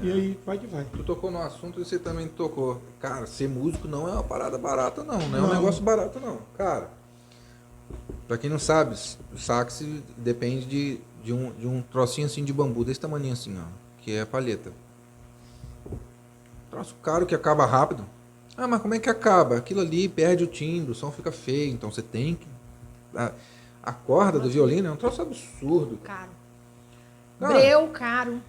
e aí vai que vai. Tu tocou no assunto e você também tocou. Cara, ser músico não é uma parada barata, não. Não é um negócio barato, não. Cara, pra quem não sabe, o sax depende de um trocinho assim de bambu, desse tamanho assim, ó, que é a palheta. Troço caro que acaba rápido. Ah, mas como é que acaba? Aquilo ali perde o timbre, o som fica feio, então você tem que... A corda do violino é um troço absurdo. Caro. Cara, caro.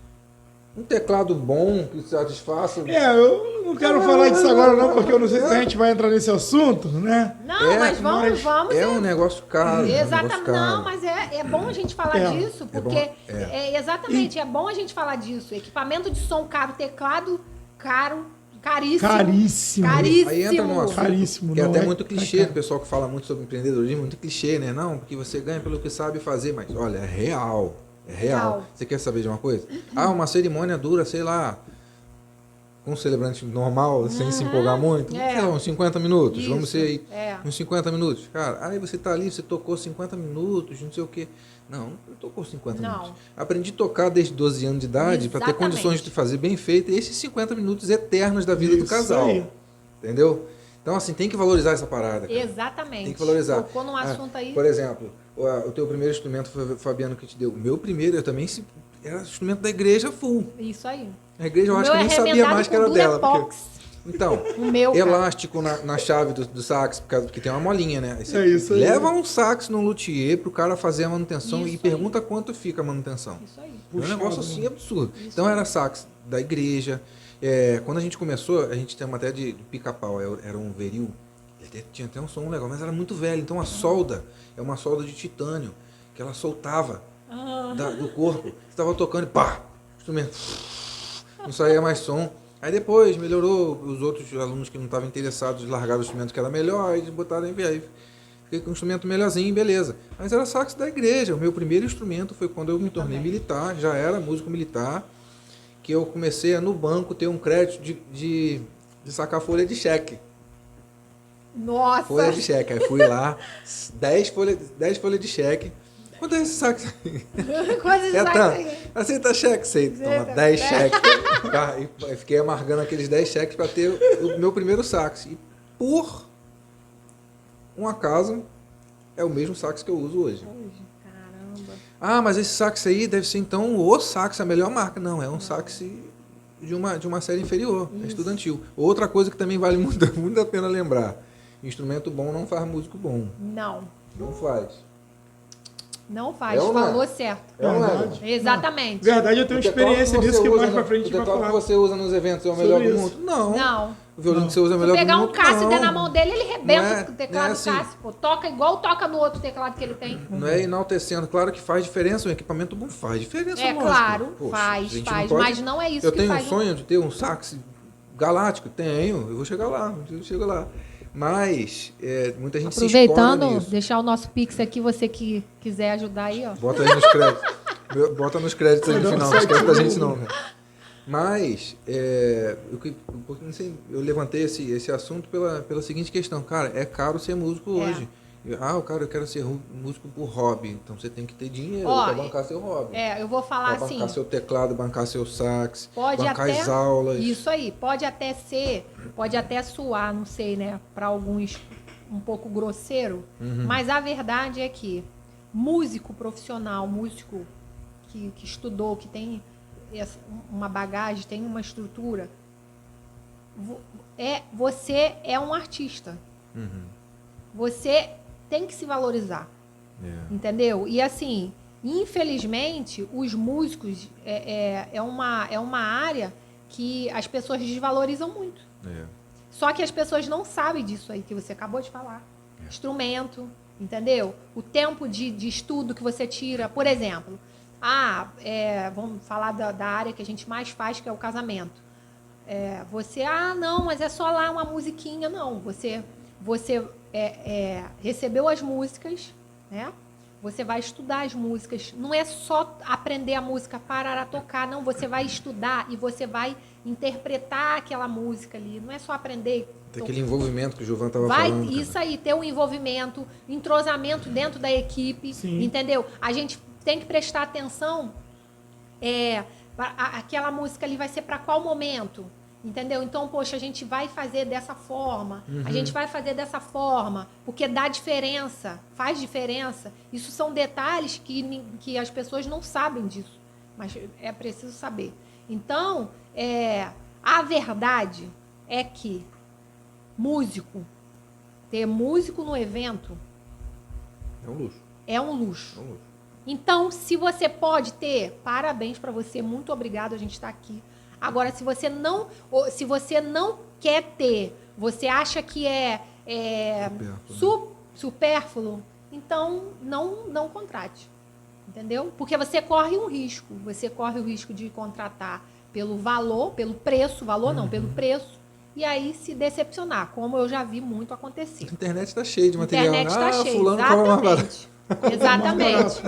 Um teclado bom que satisfaça... eu não quero falar disso agora não, porque eu não sei se a gente vai entrar nesse assunto, né? Não, mas vamos... É um negócio caro. Exatamente. Não, mas é bom a gente falar disso, porque... exatamente, é bom a gente falar disso. Equipamento de som caro, teclado caro, caríssimo. Aí entra no assunto, caríssimo, que é até muito clichê, do pessoal que fala muito sobre empreendedorismo, muito clichê, né? Não, porque você ganha pelo que sabe fazer, mas olha, é real. É real. Você quer saber de uma coisa? Uma cerimônia dura, sei lá, com um celebrante normal, sem se empolgar muito, uns 50 minutos, Isso. vamos ser aí, uns 50 minutos. Cara, aí você tá ali, você tocou 50 minutos, não sei o quê. Não tocou 50 minutos. Aprendi a tocar desde 12 anos de idade para ter condições de fazer bem feito esses 50 minutos eternos da vida do casal. Aí. Entendeu? Então, assim, tem que valorizar essa parada. Cara. Exatamente. Tem que valorizar. Tocou num assunto aí. Por exemplo, o teu primeiro instrumento foi o Fabiano que te deu. O meu primeiro, eu também era instrumento da igreja full. Isso aí. A igreja eu acho que nem sabia mais que era dela. Porque... Então, meu, elástico na chave do sax, porque tem uma molinha, né? Aí é isso aí. Leva um sax no luthier pro cara fazer a manutenção e pergunta quanto fica a manutenção. Isso aí. É um negócio assim absurdo. Então era sax da igreja. Quando a gente começou, a gente tem uma até de pica-pau, era um Veril. Tinha até um som legal, mas era muito velho. Então a solda é uma solda de titânio, que ela soltava do corpo. Você estava tocando e pá! O instrumento. Não saía mais som. Aí depois melhorou, os outros alunos que não estavam interessados largaram o instrumento que era melhor, aí botaram em aí fiquei com um instrumento melhorzinho, beleza. Mas era sax da igreja. O meu primeiro instrumento foi quando eu me tornei militar, já era músico militar, que eu comecei a no banco ter um crédito de sacar folha de cheque. Nossa! Folha de cheque. Aí fui lá, 10 folhas de cheque. Quanto é esse sax aí? Quanto esse sax aí? Aceita cheque? Aceita. Toma 10 cheques. Tá, e fiquei amargando aqueles 10 cheques para ter o meu primeiro sax. E por um acaso, é o mesmo sax que eu uso hoje. Caramba. Ah, mas esse sax aí deve ser então o sax, a melhor marca. Não, é um sax de uma série inferior, é estudantil. Outra coisa que também vale muito a pena lembrar. Instrumento bom não faz músico bom. Não. Não faz. Não faz, falou certo. Exatamente. Verdade, eu tenho experiência nisso que mais pra frente vai falar. O que você usa nos eventos é o melhor do mundo? Não. O violino que você usa é o melhor do mundo? Se pegar um Cássio e der na mão dele, ele rebenta o teclado do assim. Cássio. Pô. Toca igual toca no outro teclado que ele tem. Não é enaltecendo. Claro que faz diferença, um equipamento bom faz diferença. É claro, faz. Mas não é isso que faz. Eu tenho tenho um sonho de ter um sax galáctico? Tenho. Eu vou chegar lá. Mas muita gente aproveitando, se escolhe nisso. deixar o nosso Pix aqui, você que quiser ajudar aí, ó. Bota aí nos créditos. Bota nos créditos aí no final, não esquece da gente não, cara. Mas eu levantei esse assunto pela seguinte questão. Cara, é caro ser músico hoje. Eu quero ser músico por hobby. Então você tem que ter dinheiro para bancar seu hobby. Eu vou falar assim. Bancar seu teclado, bancar seu sax, bancar as aulas. Isso aí, pode até soar, não sei, né, para alguns um pouco grosseiro, mas a verdade é que músico profissional, músico que estudou, que tem uma bagagem, tem uma estrutura, você é um artista. Você tem que se valorizar. Entendeu? E assim, infelizmente, os músicos é uma área que as pessoas desvalorizam muito. Só que as pessoas não sabem disso aí que você acabou de falar. Instrumento, entendeu? O tempo de estudo que você tira. Por exemplo, vamos falar da área que a gente mais faz, que é o casamento. Não, mas é só lá uma musiquinha. Não, você recebeu as músicas, né? Você vai estudar as músicas. Não é só aprender a música, parar a tocar. Não, você vai estudar e você vai interpretar aquela música ali. Não é só aprender. Tem aquele envolvimento que o Gilvan estava falando. Isso aí, ter um envolvimento, entrosamento dentro da equipe. Sim. Entendeu? A gente tem que prestar atenção. Aquela música ali vai ser para qual momento? Entendeu? Então, poxa, a gente vai fazer dessa forma, a gente vai fazer dessa forma, porque dá diferença, faz diferença. Isso são detalhes que as pessoas não sabem disso, mas é preciso saber. Então, a verdade é que ter músico no evento é um luxo. Então, se você pode ter, parabéns para você, muito obrigado, a gente está aqui. Agora, se você não quer ter, você acha que supérfluo, então não contrate, entendeu? Porque você corre um risco. Você corre o risco de contratar pelo valor, pelo preço, pelo preço, e aí se decepcionar, como eu já vi muito acontecer. A internet está cheia de material. A internet está cheia, fulano exatamente.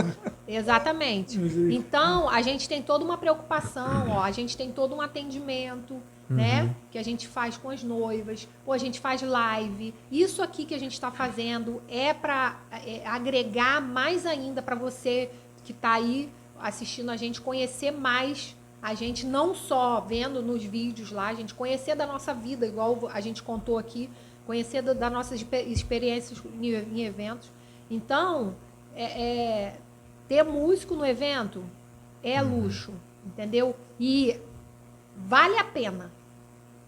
Exatamente. Então, a gente tem toda uma preocupação, a gente tem todo um atendimento, né? Que a gente faz com as noivas, ou a gente faz live. Isso aqui que a gente está fazendo é para agregar mais ainda para você que está aí assistindo a gente, conhecer mais a gente, não só vendo nos vídeos lá, a gente conhecer da nossa vida, igual a gente contou aqui, conhecer das nossas experiências em eventos. Então, ter músico no evento é luxo, entendeu? E vale a pena,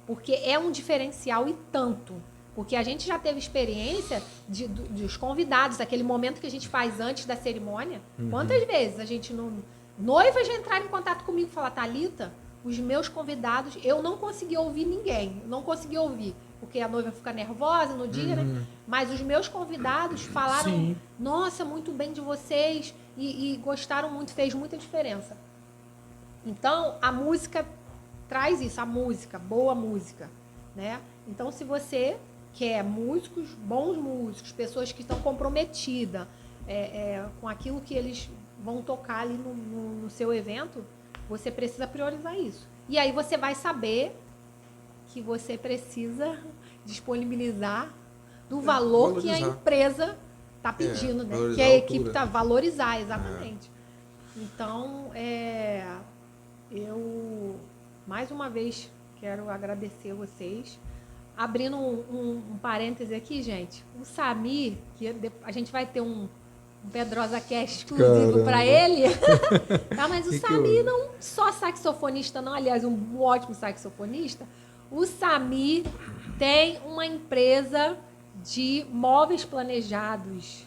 porque é um diferencial e tanto. Porque a gente já teve experiência dos convidados, aquele momento que a gente faz antes da cerimônia. Quantas vezes a gente não... Noivas já entraram em contato comigo e falaram, Thalita, os meus convidados, eu não consegui ouvir ninguém, não consegui ouvir, porque a noiva fica nervosa no dia, né? Mas os meus convidados falaram, Sim. nossa, muito bem de vocês, e gostaram muito, fez muita diferença. Então, a música traz isso, a música, boa música, né? Então, se você quer músicos, bons músicos, pessoas que estão comprometidas com aquilo que eles vão tocar ali no seu evento, você precisa priorizar isso. E aí você vai saber que você precisa disponibilizar do valor que a empresa está pedindo, né? Que a equipe está valorizar, exatamente. Então, eu mais uma vez quero agradecer vocês. Abrindo um parêntese aqui, gente, o Samir, que a gente vai ter um Pedrosa Cast exclusivo para ele. Tá, mas o Samir não só saxofonista, não, aliás, um ótimo saxofonista. O Samir tem uma empresa de móveis planejados.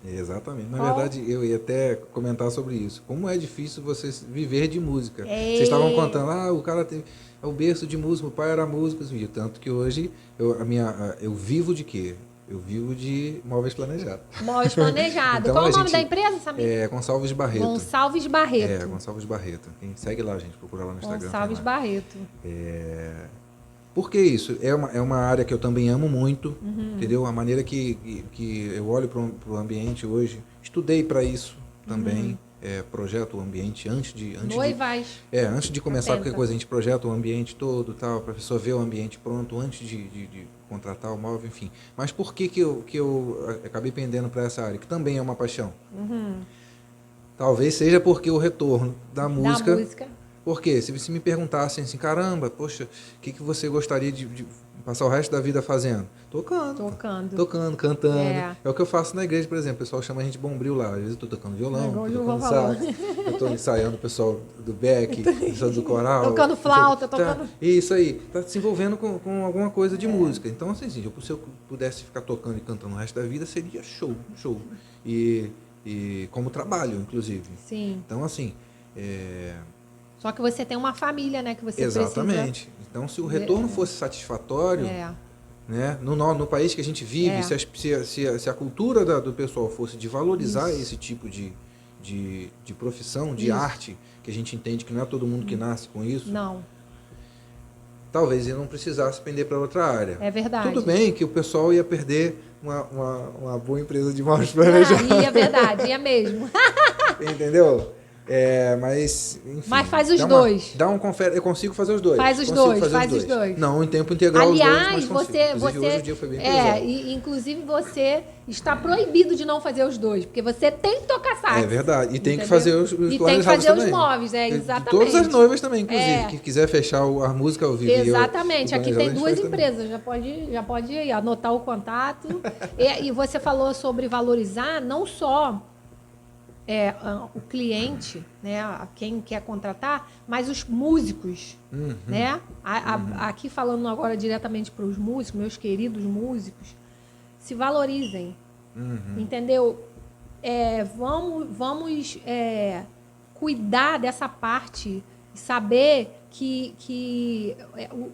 Exatamente. Na verdade, eu ia até comentar sobre isso. Como é difícil você viver de música. Vocês estavam contando, o cara tem o berço de música, o pai era músico, tanto que hoje eu vivo de quê? Eu vivo de móveis planejados. Móveis planejados. Então, qual é o nome da empresa, Samir? Gonçalves Barreto. Gonçalves Barreto. Gonçalves Barreto. Quem segue lá, gente, procura lá no Instagram. Gonçalves Barreto. Por que isso? É uma área que eu também amo muito, entendeu? A maneira que eu olho para o ambiente hoje. Estudei para isso também. Projeto o ambiente antes de começar qualquer coisa, a gente projeta o ambiente todo, tal, para a pessoa ver o ambiente pronto antes de contratar o móvel, enfim. Mas por que eu acabei pendendo para essa área, que também é uma paixão? Talvez seja porque o retorno da música. Porque se me perguntassem assim, caramba, poxa, o que você gostaria de passar o resto da vida fazendo? Tocando, cantando. É o que eu faço na igreja, por exemplo. O pessoal chama a gente de bombril lá. Às vezes eu estou tocando violão, tocando sax, eu estou ensaiando o pessoal do back, o pessoal do coral. Tocando flauta, tocando... Isso aí. Está se envolvendo com alguma coisa de música. Então, assim, se eu pudesse ficar tocando e cantando o resto da vida, seria show. E como trabalho, inclusive. Sim. Então, assim... Só que você tem uma família, né? Que você Exatamente. precisa... Então, se o retorno fosse satisfatório, né, no país que a gente vive, se a cultura do pessoal fosse de valorizar esse tipo de profissão, de arte, que a gente entende que não é todo mundo que nasce com isso, não. Talvez ele não precisasse pender para outra área. É verdade. Tudo bem que o pessoal ia perder uma boa empresa de móveis planejados. Ia, verdade, ia mesmo. Entendeu? Mas, enfim, mas faz os dois. Eu consigo fazer os dois. Faz os dois. Não em tempo integral. Aliás, os dois, mas você hoje o dia foi bem pesado. Inclusive você está proibido de não fazer os dois, porque você tem que tocar sax. É verdade. E tem que fazer os planejados também. E tem que fazer os móveis, exatamente. Todas as noivas também, inclusive, que quiser fechar a música ao vivo. Exatamente. Aqui tem 2 empresas, já pode ir, anotar o contato. E você falou sobre valorizar não só o cliente, né, quem quer contratar, mas os músicos, né? Aqui falando agora diretamente para os músicos, meus queridos músicos, se valorizem, entendeu? Vamos cuidar dessa parte e saber que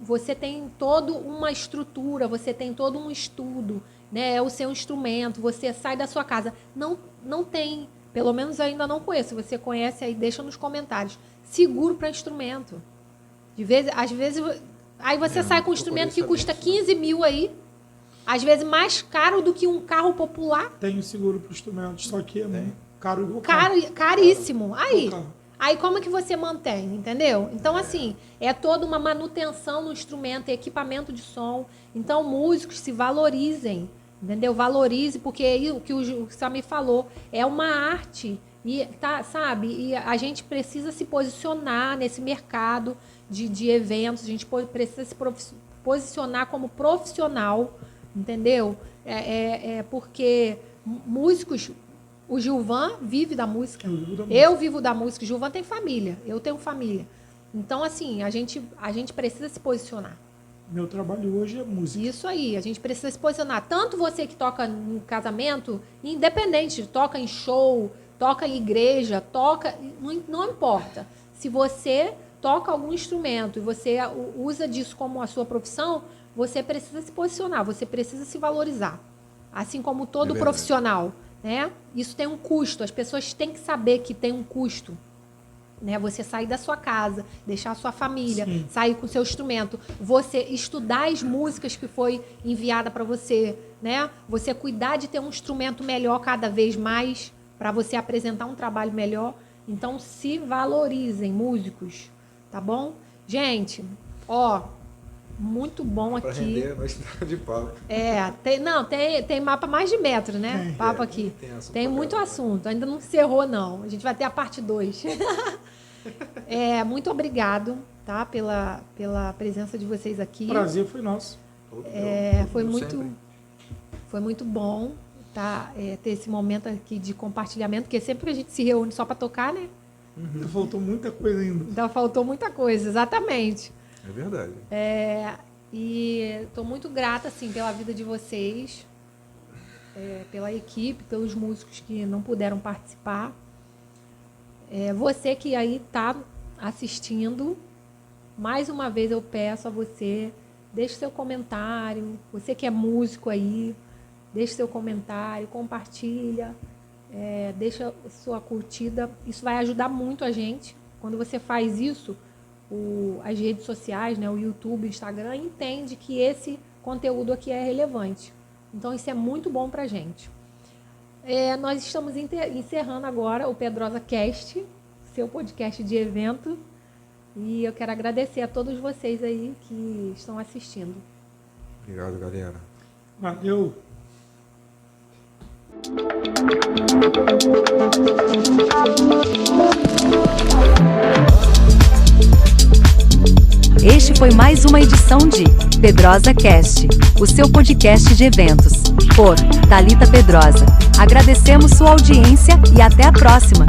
você tem toda uma estrutura, você tem todo um estudo, né? É o seu instrumento, você sai da sua casa, não tem. Pelo menos eu ainda não conheço. Se você conhece, aí deixa nos comentários. Seguro para instrumento. Às vezes, aí você sai com um instrumento que custa 15 mil aí. Às vezes mais caro do que um carro popular. Tem seguro para instrumento, só que é caro igual caríssimo. Aí como é que você mantém, entendeu? Então, assim, é toda uma manutenção no instrumento, equipamento de som. Então, músicos se valorizem, entendeu? Valorize, porque o que o Samir falou é uma arte, e, sabe? E a gente precisa se posicionar nesse mercado de eventos, a gente precisa se posicionar como profissional, entendeu? Porque músicos... O Gilvan vive da música. Eu vivo da música. O Gilvan tem família. Eu tenho família. Então, assim, a gente precisa se posicionar. Meu trabalho hoje é música. Isso aí. A gente precisa se posicionar. Tanto você que toca em casamento, independente, toca em show, toca em igreja, toca... Não importa. Se você toca algum instrumento e você usa disso como a sua profissão, você precisa se posicionar. Você precisa se valorizar. Assim como todo profissional. Né? Isso tem um custo, as pessoas têm que saber que tem um custo. Né? Você sair da sua casa, deixar a sua família, sim, sair com o seu instrumento, você estudar as músicas que foi enviada para você, né? Você cuidar de ter um instrumento melhor cada vez mais, para você apresentar um trabalho melhor. Então, se valorizem, músicos, tá bom? Gente, muito bom aqui. Para render, nós estamos de papo. Tem mapa mais de metro, né? Papo aqui. Tem muito assunto. Ainda não encerrou, não. A gente vai ter a parte 2. Muito obrigado, tá? Pela presença de vocês aqui. O prazer foi nosso. Foi muito bom, tá? Ter esse momento aqui de compartilhamento, porque sempre que a gente se reúne só para tocar, né? Ainda faltou muita coisa ainda. Ainda faltou muita coisa, exatamente. É verdade. E estou muito grata, assim, pela vida de vocês, pela equipe, pelos músicos que não puderam participar. Você que aí está assistindo, mais uma vez eu peço a você, deixe seu comentário. Você que é músico aí, deixe seu comentário, compartilha, deixa sua curtida. Isso vai ajudar muito a gente. Quando você faz isso, as redes sociais, né, o YouTube, o Instagram, entende que esse conteúdo aqui é relevante. Então, isso é muito bom para a gente. Nós estamos encerrando agora o Pedrosa Cast, seu podcast de evento. E eu quero agradecer a todos vocês aí que estão assistindo. Obrigado, galera. Valeu. Este foi mais uma edição de Pedrosa Cast, o seu podcast de eventos, por Thalita Pedrosa. Agradecemos sua audiência e até a próxima!